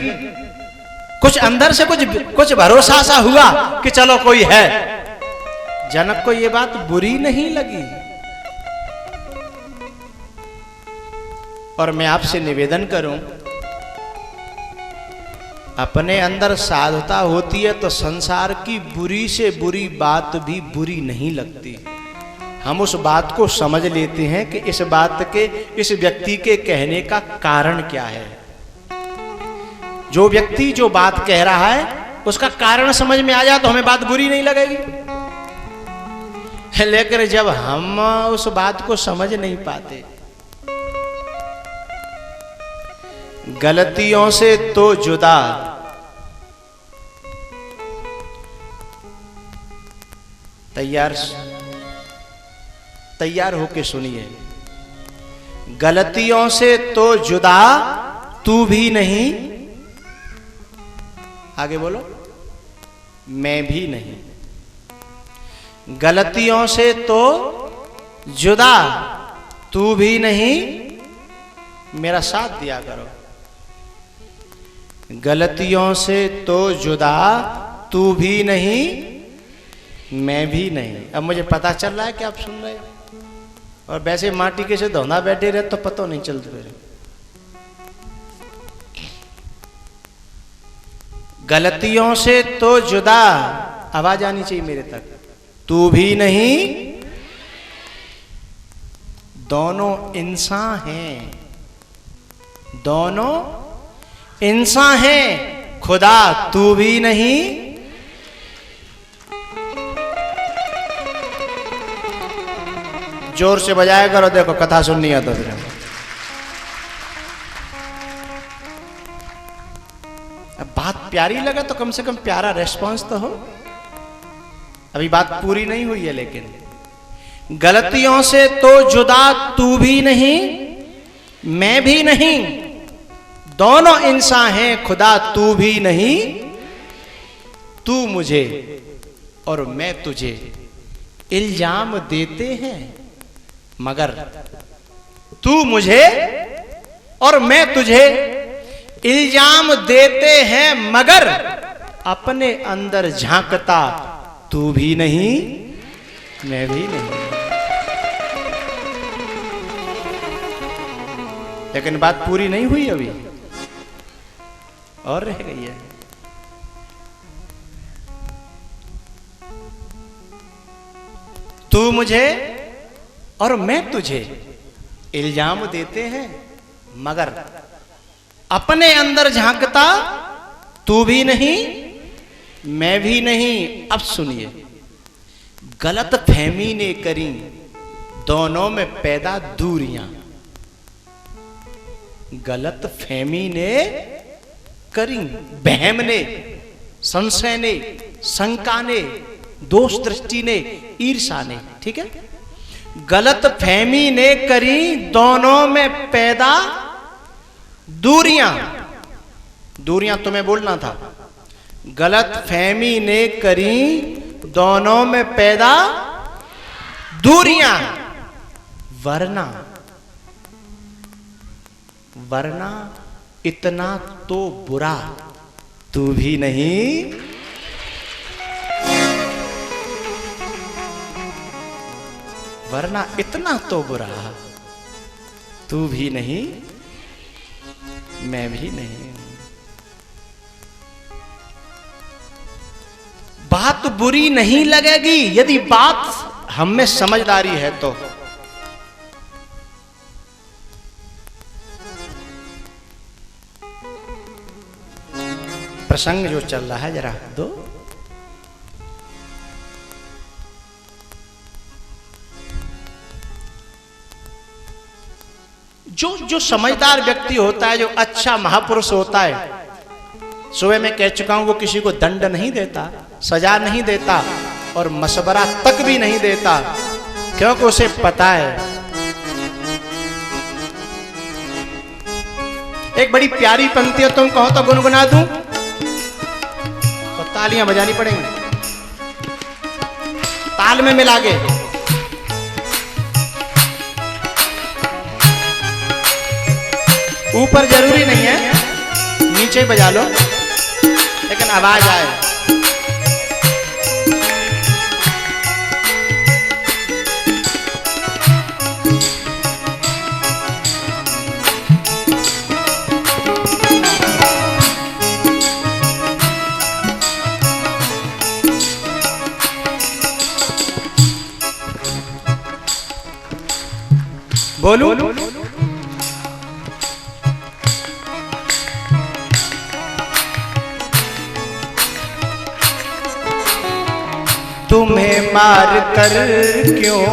कुछ अंदर से कुछ भरोसा सा हुआ कि चलो कोई है। जनक को यह बात बुरी नहीं लगी। और मैं आपसे निवेदन करूं, अपने अंदर साधुता होती है तो संसार की बुरी से बुरी बात भी बुरी नहीं लगती। हम उस बात को समझ लेते हैं कि इस बात के, इस व्यक्ति के कहने का कारण क्या है। जो व्यक्ति जो बात कह रहा है उसका कारण समझ में आ जाए तो हमें बात बुरी नहीं लगेगी। लेकिन जब हम उस बात को समझ नहीं पाते, गलतियों से तो जुदा, तैयार होके सुनिए। गलतियों से तो जुदा तू भी नहीं, आगे बोलो, मैं भी नहीं। गलतियों से तो जुदा तू भी नहीं, मेरा साथ दिया करो। गलतियों से तो जुदा तू भी नहीं, मैं भी नहीं। अब मुझे पता चल रहा है कि आप सुन रहे हो, और वैसे माटी के से धोना बैठे रहे तो पता नहीं चलता फिर। गलतियों से तो जुदा, आवाज आनी चाहिए मेरे तक, तू भी नहीं, दोनों इंसान हैं, दोनों इंसान हैं, खुदा तू भी नहीं। जोर से बजाया करो, देखो कथा सुननी है तो फिर। अब बात प्यारी लगा तो कम से कम प्यारा रेस्पॉन्स तो हो। अभी बात पूरी नहीं हुई है, लेकिन गलतियों से तो जुदा तू भी नहीं मैं भी नहीं, दोनों इंसान हैं, खुदा तू भी नहीं। तू मुझे और मैं तुझे इल्जाम देते हैं, मगर तू मुझे और मैं तुझे इल्जाम देते हैं, मगर अपने अंदर झांकता तू भी नहीं मैं भी नहीं। लेकिन बात पूरी नहीं हुई अभी, और रह गई है। तू मुझे और मैं तुझे इल्जाम देते हैं, मगर अपने अंदर झांकता तू भी नहीं मैं भी नहीं। अब सुनिए, गलत फहमी ने करी दोनों में पैदा दूरियां। गलत फहमी ने करी, बहम ने, संशय ने, शंका ने, दोष दृष्टि ने, ईर्षा ने, ठीक है। गलत फहमी ने करी दोनों में पैदा दूरियां। दूरियां तुम्हें बोलना था। गलत फहमी ने करी दोनों में पैदा दूरियां, वरना वरना इतना तो बुरा तू भी नहीं। वरना इतना तो बुरा तू भी नहीं मैं भी नहीं। बात बुरी नहीं लगेगी यदि बात हम में समझदारी है तो। प्रसंग जो चल रहा है जरा दो। जो समझदार व्यक्ति होता है, जो अच्छा महापुरुष होता है, सुबह मैं कह चुका हूं, वो किसी को दंड नहीं देता, सजा नहीं देता और मशवरा तक भी नहीं देता, क्योंकि उसे पता है। एक बड़ी प्यारी पंक्ति है, तुम कहो तो गुनगुना दूं तो तालियां बजानी पड़ेंगी, ताल में मिला के। ऊपर जरूरी नहीं है, नीचे बजा लो, लेकिन आवाज आए। बोलू तुम्हें मार कर क्यों,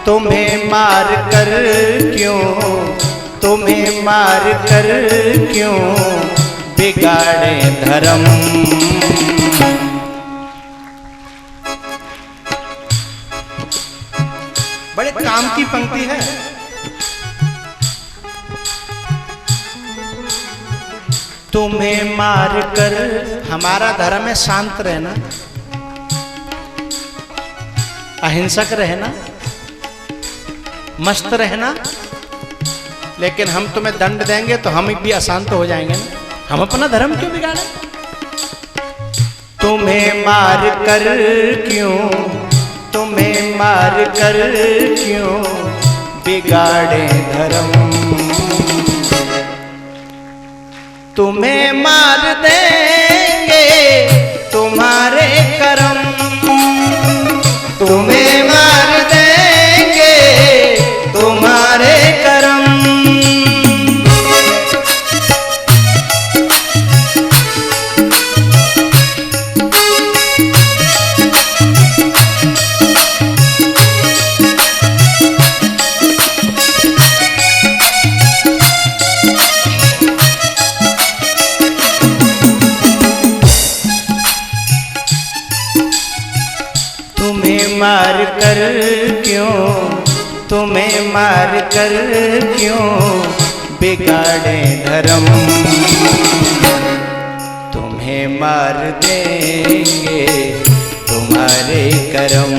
तुम्हें मार कर क्यों, तुम्हें मार कर क्यों बिगाड़े धर्म। बड़े काम की पंक्ति है। तुम्हें मार कर, हमारा धर्म है शांत रहना, अहिंसक रहना, मस्त रहना, लेकिन हम तुम्हें दंड देंगे तो हम भी अशांत हो जाएंगे ना। हम अपना धर्म क्यों बिगाड़े? तुम्हें मार कर क्यों, तुम्हें मार कर क्यों बिगाड़े धर्म। तुम्हें मार देंगे तुम्हारे कर्म, तुम्हें मार देंगे तुम्हारे कर्म। तुम्हें मार कर क्यों, तुम्हें मार कर क्यों बिगाड़े धर्म, तुम्हें मार देंगे तुम्हारे करम,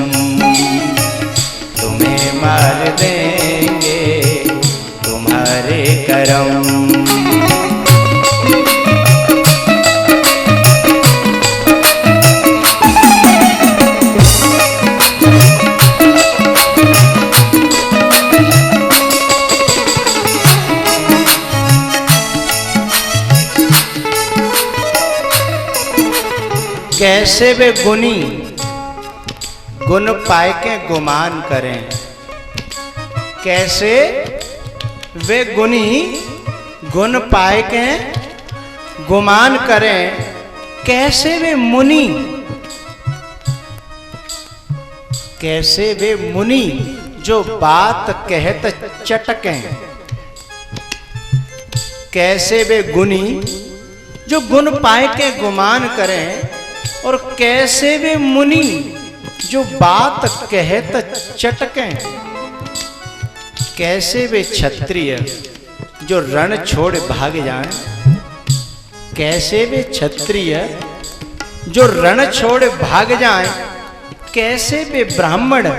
तुम्हें मार देंगे तुम्हारे करम। कैसे वे गुनी गुण पाए के गुमान करें, कैसे वे गुनी गुण पाए के गुमान करें, कैसे वे मुनि, कैसे वे मुनि जो बात कहत चटकें, कैसे वे गुनी जो गुण पाए के गुमान करें, और कैसे वे मुनि जो बात कहत चटकें, कैसे वे क्षत्रिय जो रण छोड़ भाग जाएं, कैसे वे क्षत्रिय जो रण छोड़ भाग जाएं, कैसे वे ब्राह्मण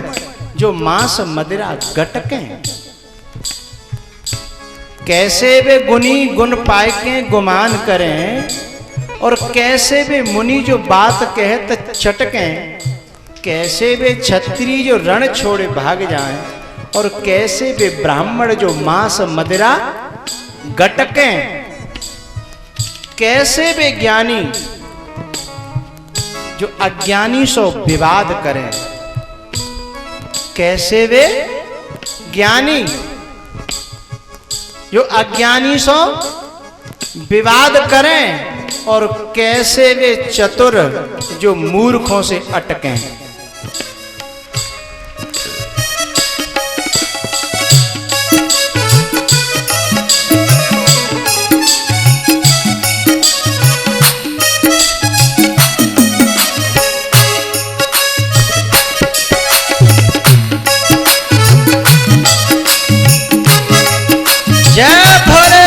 जो मांस मदिरा गटकें, कैसे वे गुनी गुण पाए के गुमान करें, और कैसे वे मुनि जो बात कहत चटकें, कैसे वे क्षत्रिय जो रण छोड़े भाग जाएं, और कैसे वे ब्राह्मण जो मांस मदिरा गटकें, कैसे वे ज्ञानी जो अज्ञानी सो विवाद करें, कैसे वे ज्ञानी जो अज्ञानी सो विवाद करें, और कैसे वे चतुर जो मूर्खों से अटकें। जय भोले।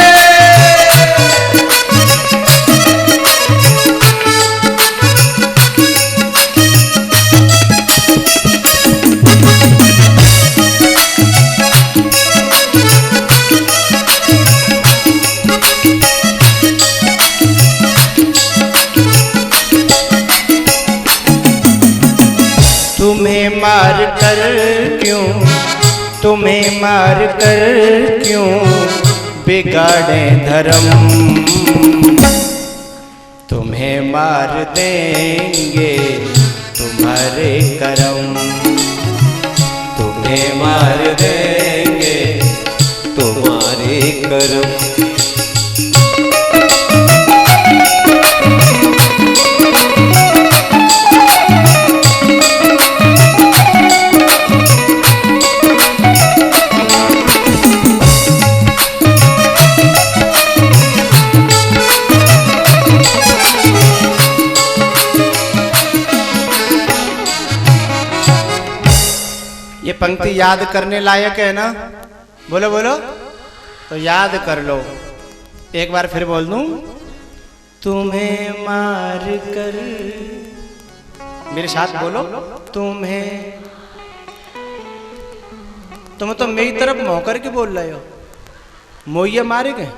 तुम्हें मार कर क्यों, तुम्हें मार कर क्यों बिगाड़े धर्म, तुम्हें मार देंगे तुम्हारे करम, तुम्हें मार देंगे तुम्हारे करम। ये पंक्ति याद करने लायक है ना? बोलो बोलो, तो याद कर लो। एक बार फिर बोल दूं, तुम्हें मार कर, मेरे साथ बोलो, तुम्हें, तुम तो मेरी तरफ मोह करके बोल रहे हो, मोहिया मारे गए,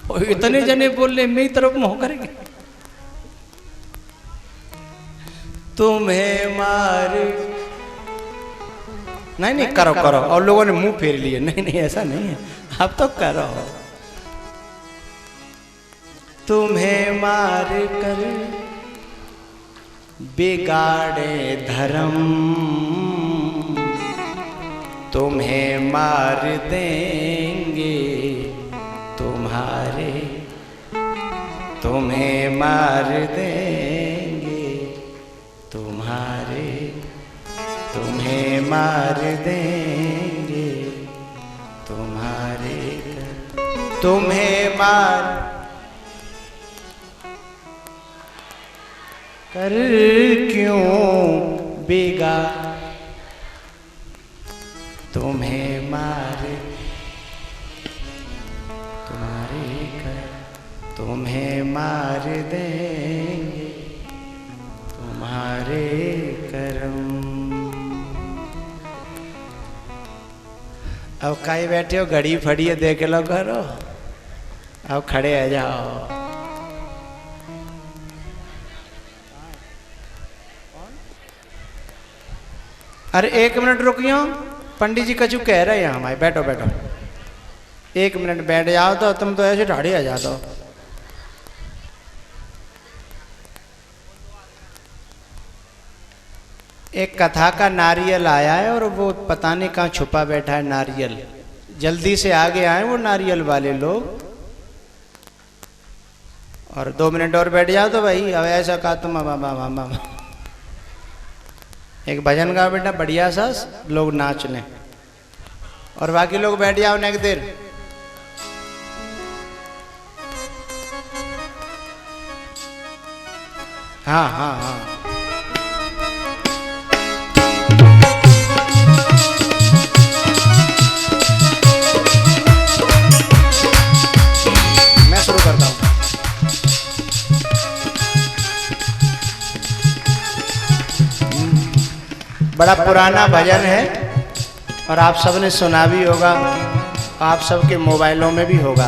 और इतने जने बोल रहे मेरी तरफ मोह करेंगे। तुम्हें मार, नहीं नहीं करो करो, और लोगों ने मुंह फेर लिए, नहीं नहीं ऐसा नहीं है, आप तो करो। तुम्हें मार कर बिगाड़े धर्म, तुम्हें मार देंगे तुम्हारे, तुम्हें मार देंगे तुम्हारे, तुम्हें मार देंगे तुम्हारे, तुम्हें मार, कर क्यों बेगा तुम्हें मारे तुम्हारे कर तुम्हें मार देंगे तुम्हारे करम। अब कहीं बैठे हो, घड़ी फड़ी है देख लो करो, अब खड़े आ जाओ। अरे 1 मिनट रुकियो, पंडित जी कछु कह रहे हैं हमारे, बैठो बैठो 1 मिनट बैठ जाओ। तो तुम तो ऐसे ठाड़े आ जाते हो। एक कथा का नारियल आया है और वो पता नहीं कहाँ छुपा बैठा है नारियल। जल्दी से आगे आए वो नारियल वाले लोग, और 2 मिनट और बैठ जाओ। तो भाई अब ऐसा कहा तुम एक भजन गा बेटा बढ़िया सा, लोग नाच लें और बाकी लोग बैठ जाओ नेक देर। हाँ हाँ हाँ, मैं शुरू करता हूँ। बड़ा पुराना भजन है और आप सबने सुना भी होगा, आप सबके मोबाइलों में भी होगा।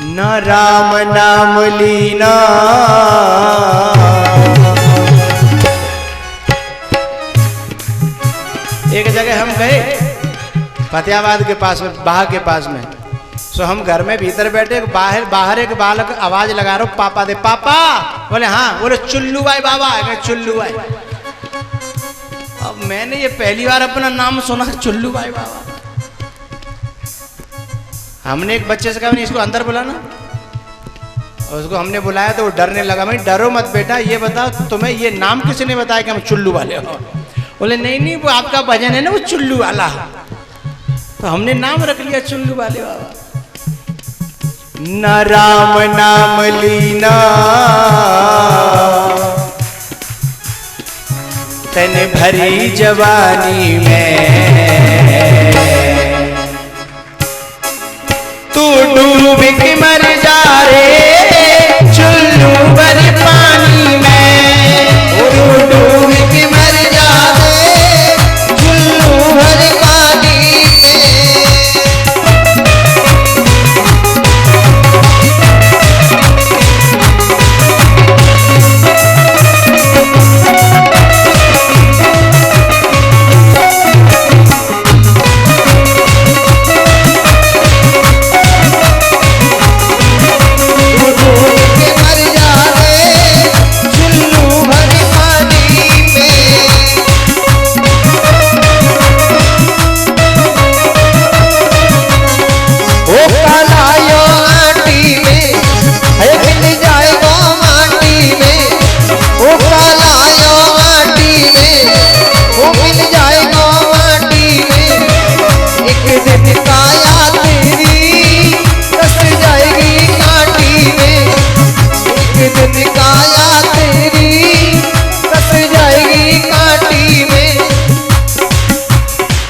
न राम नाम लीना एक जगह हम गए फतेहाबाद के पास में, बाह के पास में। सो हम घर में भीतर बैठे, बाहर एक बालक आवाज लगा रहा, पापा दे पापा। बोले हाँ, बोले चुल्लू भाई बाबा है, चुल्लू भाई। अब मैंने ये पहली बार अपना नाम सुना, चुल्लू भाई बाबा। हमने एक बच्चे से कहा इसको अंदर बुलाना, और उसको हमने बुलाया तो वो डरने लगा। मैं डरो मत बेटा, ये बताओ तुम्हें ये नाम किसने बताया कि हम चुल्लू वाले हो? बोले नहीं नहीं, वो आपका भजन है ना वो चुल्लू वाला, तो हमने नाम रख लिया चुल्लू वाले बाबा। न राम नाम लीना तन भरी जवानी में, तू डूब के मर जा रे चुल्लू भर पानी में। तू डूब के मर जा रे चुल्लू भर पानी में।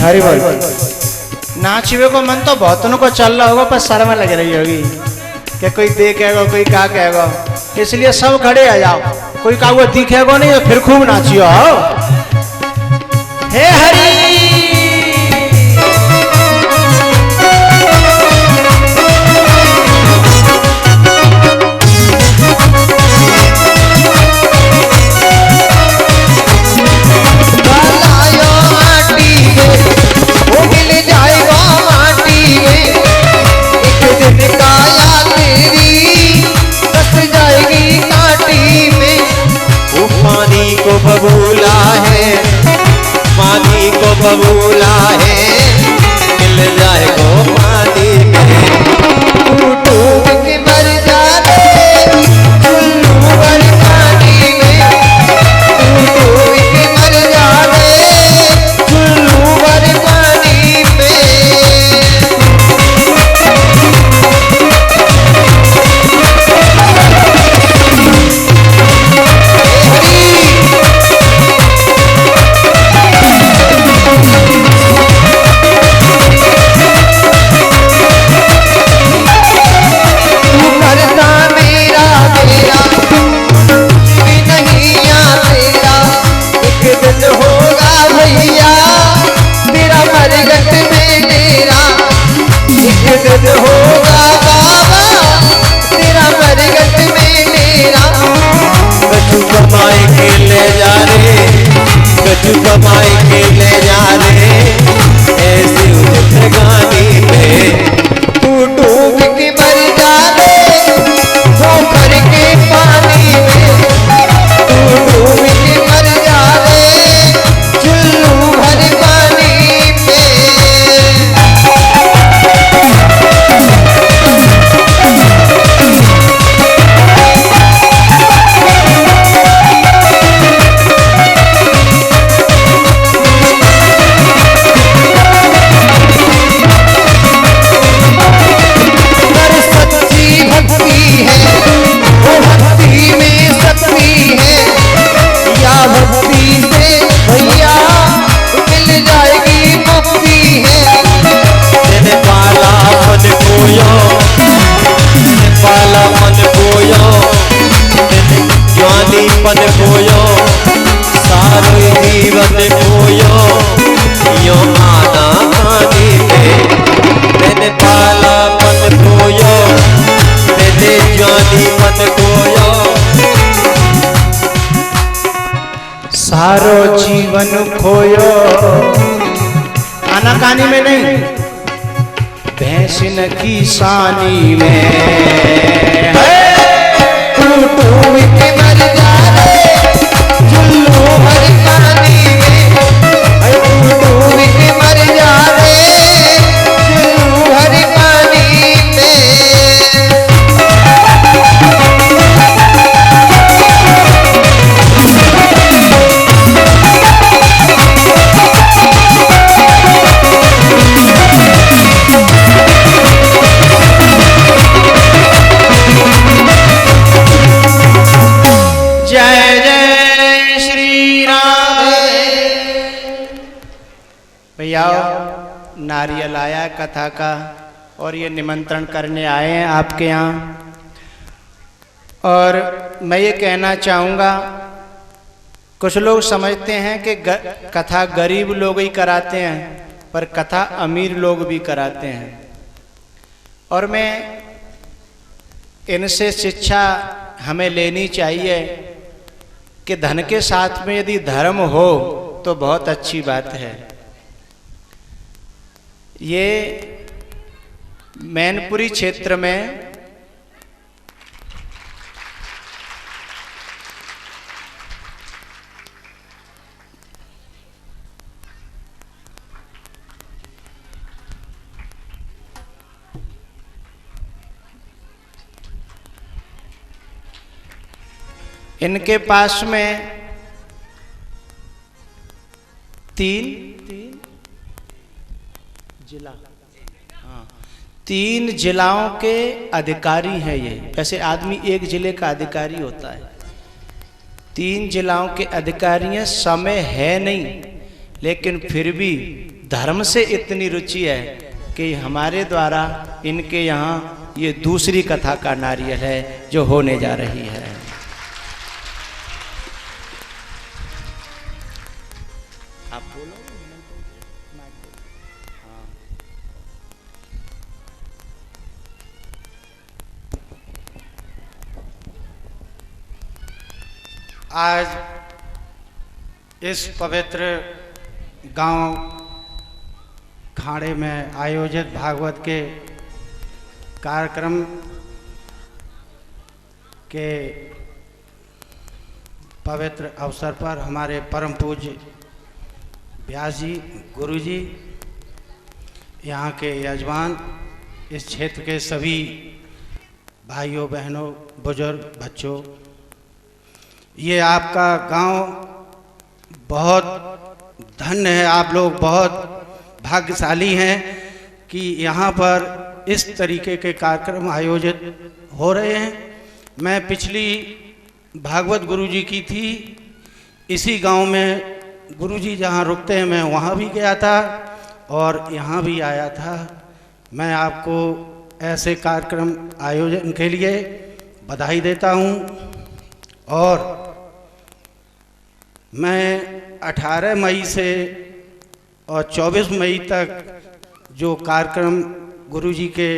हरी बोल। नाचिवे को मन तो बहुतों को चल रहा होगा, पर शर्म लग रही होगी कि कोई देखेगा कोई क्या कहेगा, इसलिए सब खड़े आ जाओ। कोई का वो दिखेगा नहीं तो फिर खूब नाचियो। हे हरी बबूला है, पानी को बबूला है, मिल जाए को पानी में। तू डूब के मर जा रे चुल्लू भर पानी में। तू डूब के मर जा रे चुल्लू भर पानी में। कमाई के ले जा रे ऐसी जिंदगानी में। तू डूब के मर जा रे पोखर के पानी में। तू डूब के मर जा रे चुल्लू भर पानी में। पन खोयो सारो जीवन खोयो यो आना आने में। मैंने पाला पन खोयो मैंने जानी पन खोयो सारो जीवन खोयो। आनाकानी में नहीं, भैंसिन की सानी में। तू डूब के मर जा रे चुल्लू भर पानी में। तू डूब के मर जा रे चुल्लू भर पानी में। जय जय श्री राम। भैया नारियल आया कथा का और ये निमंत्रण करने आए हैं आपके यहाँ। और मैं ये कहना चाहूँगा, कुछ लोग समझते हैं कि कथा गरीब लोग ही कराते हैं, पर कथा अमीर लोग भी कराते हैं। और मैं इनसे शिक्षा हमें लेनी चाहिए कि धन के साथ में यदि धर्म हो तो बहुत अच्छी बात है। ये मैनपुरी क्षेत्र में इनके पास में तीन जिला, हाँ, 3 जिलाओं के अधिकारी हैं ये। वैसे आदमी एक जिले का अधिकारी होता है, 3 जिलाओं के अधिकारी हैं। समय है नहीं, लेकिन फिर भी धर्म से इतनी रुचि है कि हमारे द्वारा इनके यहाँ ये दूसरी कथा का नारियल है जो होने जा रही है। आप बोलो। आज इस पवित्र गांव खाड़े में आयोजित भागवत के कार्यक्रम के पवित्र अवसर पर हमारे परम पूज्य व्यास जी, गुरु जी, यहाँ के यजमान, इस क्षेत्र के सभी भाइयों बहनों, बुजुर्ग, बच्चों, ये आपका गांव बहुत धन्य है। आप लोग बहुत भाग्यशाली हैं कि यहाँ पर इस तरीके के कार्यक्रम आयोजित हो रहे हैं। मैं पिछली भागवत गुरुजी की थी, इसी गांव में गुरुजी जहाँ रुकते हैं मैं वहाँ भी गया था और यहाँ भी आया था। मैं आपको ऐसे कार्यक्रम आयोजन के लिए बधाई देता हूँ। और मैं 18 मई से और 24 मई तक जो कार्यक्रम गुरुजी के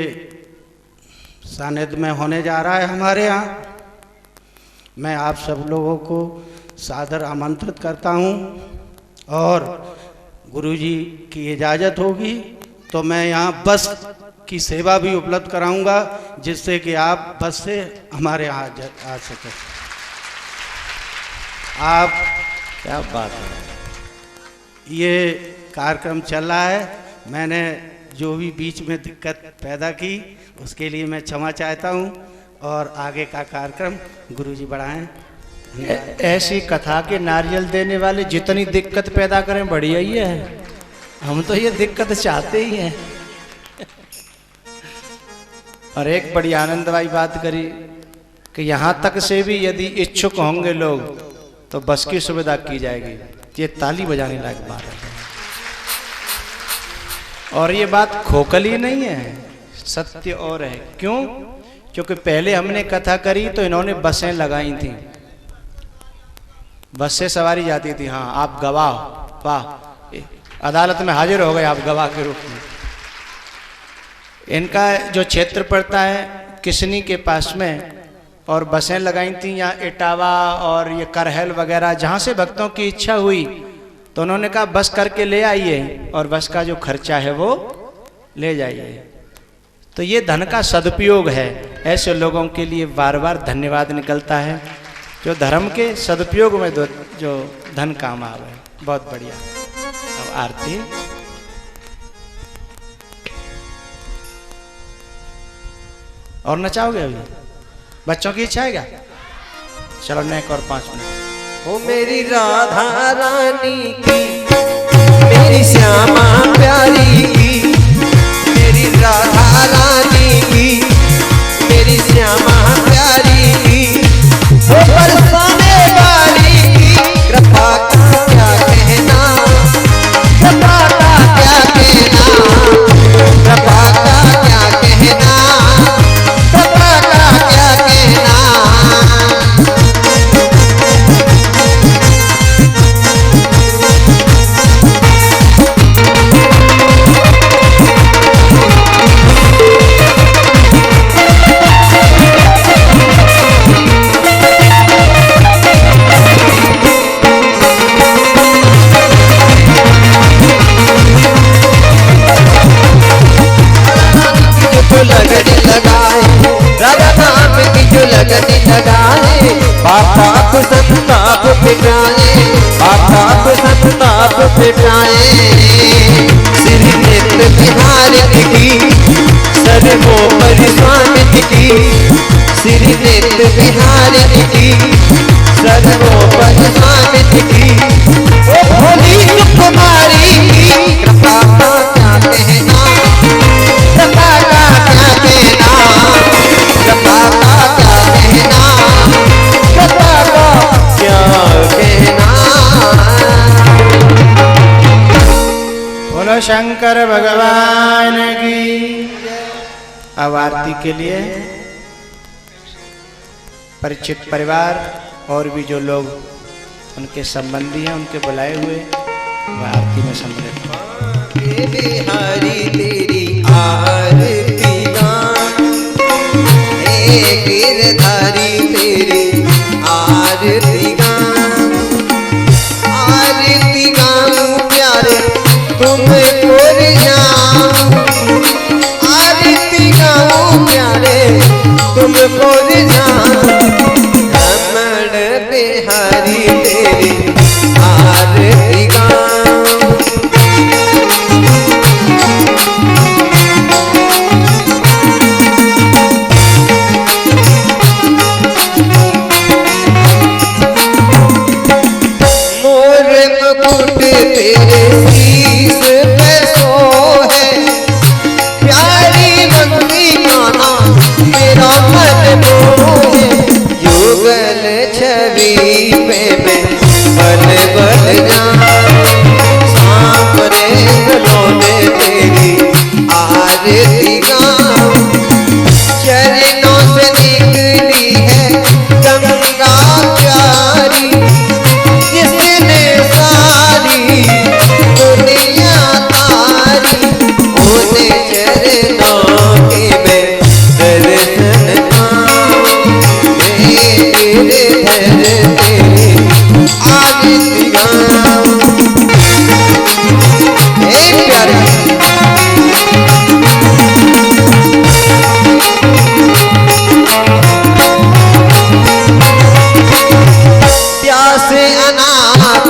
सानिध्य में होने जा रहा है हमारे यहाँ, मैं आप सब लोगों को सादर आमंत्रित करता हूँ और गुरुजी की इजाज़त होगी तो मैं यहाँ बस की सेवा भी उपलब्ध कराऊंगा, जिससे कि आप बस से हमारे यहाँ आ सकें। आप क्या बात है। ये कार्यक्रम चल रहा है, मैंने जो भी बीच में दिक्कत पैदा की उसके लिए मैं क्षमा चाहता हूँ, और आगे का कार्यक्रम गुरुजी बढ़ाएं। ऐसी कथा के नारियल देने वाले जितनी दिक्कत पैदा करें बढ़िया ही है, हम तो ये दिक्कत चाहते ही हैं। और एक बड़ी आनंदवाई बात करी कि यहाँ तक से भी यदि इच्छुक होंगे लोग तो बस की सुविधा की जाएगी। ये ताली बजाने लायक बात है। और ये बात खोखली नहीं है, सत्य और है। क्यों? क्योंकि पहले हमने कथा करी तो इन्होंने बसें लगाई थी, बस से सवारी जाती थी। हाँ, आप गवाह, वाह, अदालत में हाजिर हो गए आप गवाह के रूप में। इनका जो क्षेत्र पड़ता है किसनी के पास में, और बसें लगाई थी यहाँ इटावा और ये करहल वगैरह, जहाँ से भक्तों की इच्छा हुई तो उन्होंने कहा बस करके ले आइए और बस का जो खर्चा है वो ले जाइए। तो ये धन का सदुपयोग है। ऐसे लोगों के लिए बार बार धन्यवाद निकलता है जो धर्म के सदुपयोग में जो धन काम आवे। बहुत बढ़िया। अब आरती। और नचाओगे अभी? बच्चों की इच्छा है क्या? चलो नेक और 5 मिनट। ओ मेरी राधा रानी की, मेरी श्यामा प्यारी की, मेरी राधा रानी की, मेरी श्यामा प्यारी की, वो बरसाने वाली की कृपा का क्या कहना, कृपा का क्या कहना, कृपा का क्या कहना, कृपा का क्या कहना। लगन लगाए राधा नाम की जो लगन लगाए, पापा को संताप पिटाए, पापा को संताप पिटाए। श्री नेत्र बिहार की सर्वो परिस्वामित की, श्री नेत्र बिहार की सर्वो परिस्वामित की, ओ भोली कुमारी की कृपा का क्या कहना, कृपा का क्या कहना, कृपा का क्या कहना, कृपा का क्या कहना। बोलो शंकर भगवान की। अब आरती के लिए परिचित परिवार और भी जो लोग उनके संबंधी हैं उनके बुलाए हुए वह आरती में सम्मिलित हैं। बिहारी तेरी आरती गान, हे गिरधारी तेरी आरती गान, आरती गाऊं प्यारे तुमको जाऊं, आरती गाऊं प्यारे तुमको जाऊं। रमण बिहारी तेरी आरती गाऊं,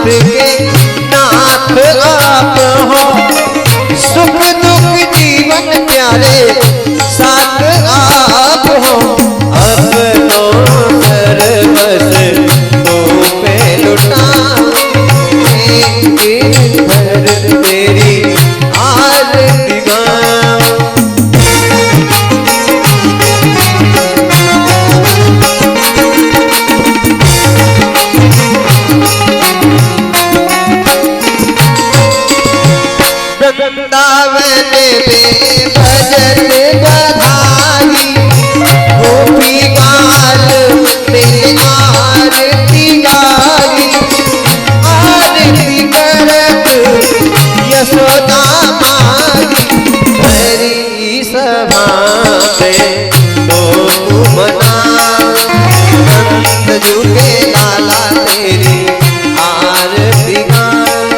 नाथ के नाथ आप हो, सुख दुख जीवन प्यारे साथ आप हो। अब तो सर्वस तो पे लुटा, दिन भर तेरी आरती गाऊं। वृंदावन में भजन बधाई, गोपी काल में आरती गाई। आरती करत यशोदा माई, हरी सभा में तो मना। नंद जुगे लाला तेरी आरती गाई।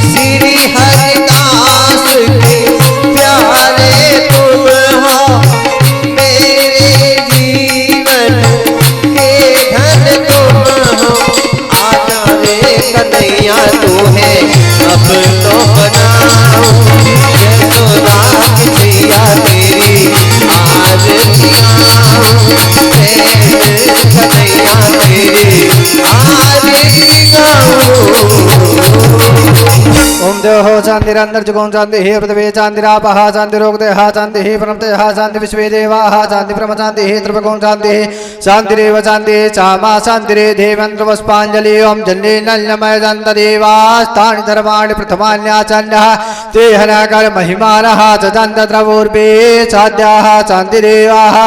श्री हरिदास के प्यारे तुम हो, मेरे जीवन के धन तुम हो। आजा रे कन्हैया तू है अब तो बनाओ, यशोदा की मैया तेरी आरती गाऊं। कन्हैया तेरी आरती गाऊं। ओम देव शांतिरंतर जुगों शांति हे पृथ्वी शांतिरापः शांतिरोगदेह शांति हे परमतेः शांति विश्वे देवाः शांति ब्रह्म शांति हे त्रिभुवं शांति हे शांतिरेव शांति चामा शांतिरे देवंत्र पुष्पांजलि ओम जल्ले नल्लमय दंत देवास्तानि धर्माणि प्रथमान्याचन्यः ते हनाकर महिमानः चदन्त द्रवोर्वे साध्याः शांतिरेवाः।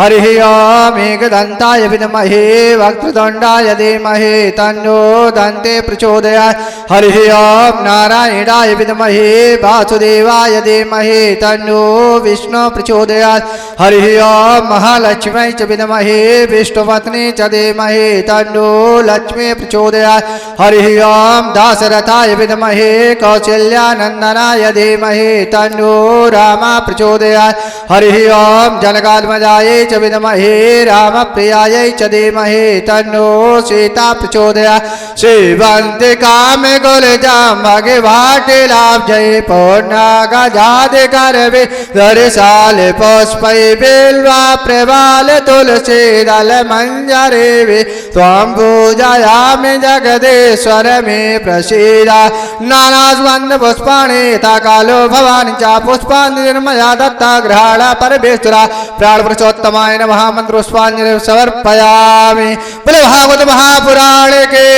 हरिः ओम एकदन्ताय विद्महे वक्रतुण्डाय धीमहि तन्नो दन्ते प्रचोदयात्। हरिः ओम नारायणाय विद्महे वासुदेवाय धीमहि तन्नो विष्णु प्रचोदयात्। हरिः ओम महालक्ष्मी च विद्महे विष्णुपत्नी च धीमहि तन्नो लक्ष्मी प्रचोदयात्। हरिः ओम दाशरथाय विद्महे कौसल्यानन्दनाय धीमहि तन्नो राम प्रचोदयात्। हरिः ओम जनकात्मजायै च विद्महे रामप्रियायै च धीमहि तन्नो सीता प्रचोदयात्। श्रीवन्ति कामे गुलजाम भगवाट लाभ जय पूर्णा गजाद करवे दरसाल पुष्पै बिल्वा प्रवाल तुलसी दल मंजरे वे त्वं पूजयामि जगदीश्वर मे प्रसीदा। नानास्वन्द पुष्पाणि यथा कालो भवानि च पुष्पाञ्जलिर्मया दत्ता ग्रहाण परमेश्वरा। प्राण पुरुषोत्तमाय नमः मंत्र पुष्पाञ्जलि समर्पयामि। बोले भागवत महापुराण के,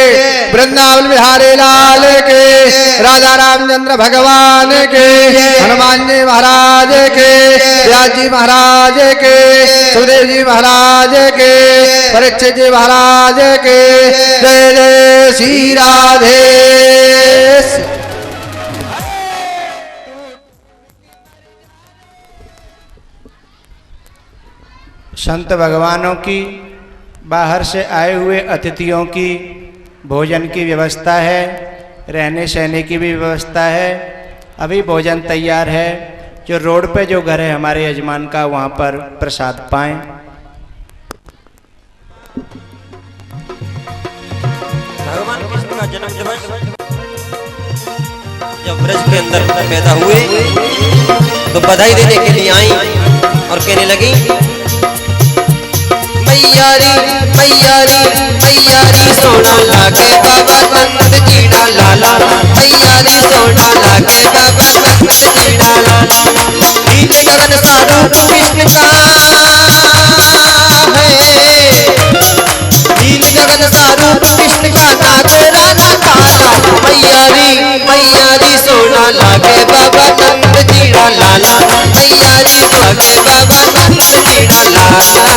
वृंदावन बिहारी लाल के, राजा रामचंद्र भगवान के, हनुमान जी महाराज के, व्यास जी महाराज के, सुखदेव जी महाराज के, परीक्षित जी महाराज के। जय जय श्री राधे। संत भगवानों की, बाहर से आए हुए अतिथियों की भोजन की व्यवस्था है, रहने सहने की भी व्यवस्था है। अभी भोजन तैयार है। जो रोड पे जो घर है हमारे यजमान का, वहाँ पर प्रसाद पाएं। भगवान कृष्ण का जन्म दिवस जब ब्रज के अंदर पैदा हुए तो बधाई देने के लिए आई और कहने लगी, मैयारी मैयारी मैयारी सोना लागे बाबा नंद जीड़ा लाला। मैयारी सोना लागे बाबा नंद जीड़ा लाला। नील गगन सारू कृष्ण का है, नील गगन सारू कृष्ण का नाग राधा काला। मैयारी मैयारी सोना लागे बाबा नंद जीड़ा लाला। मैयारी लागे बाबा नंद जीड़ा लाला।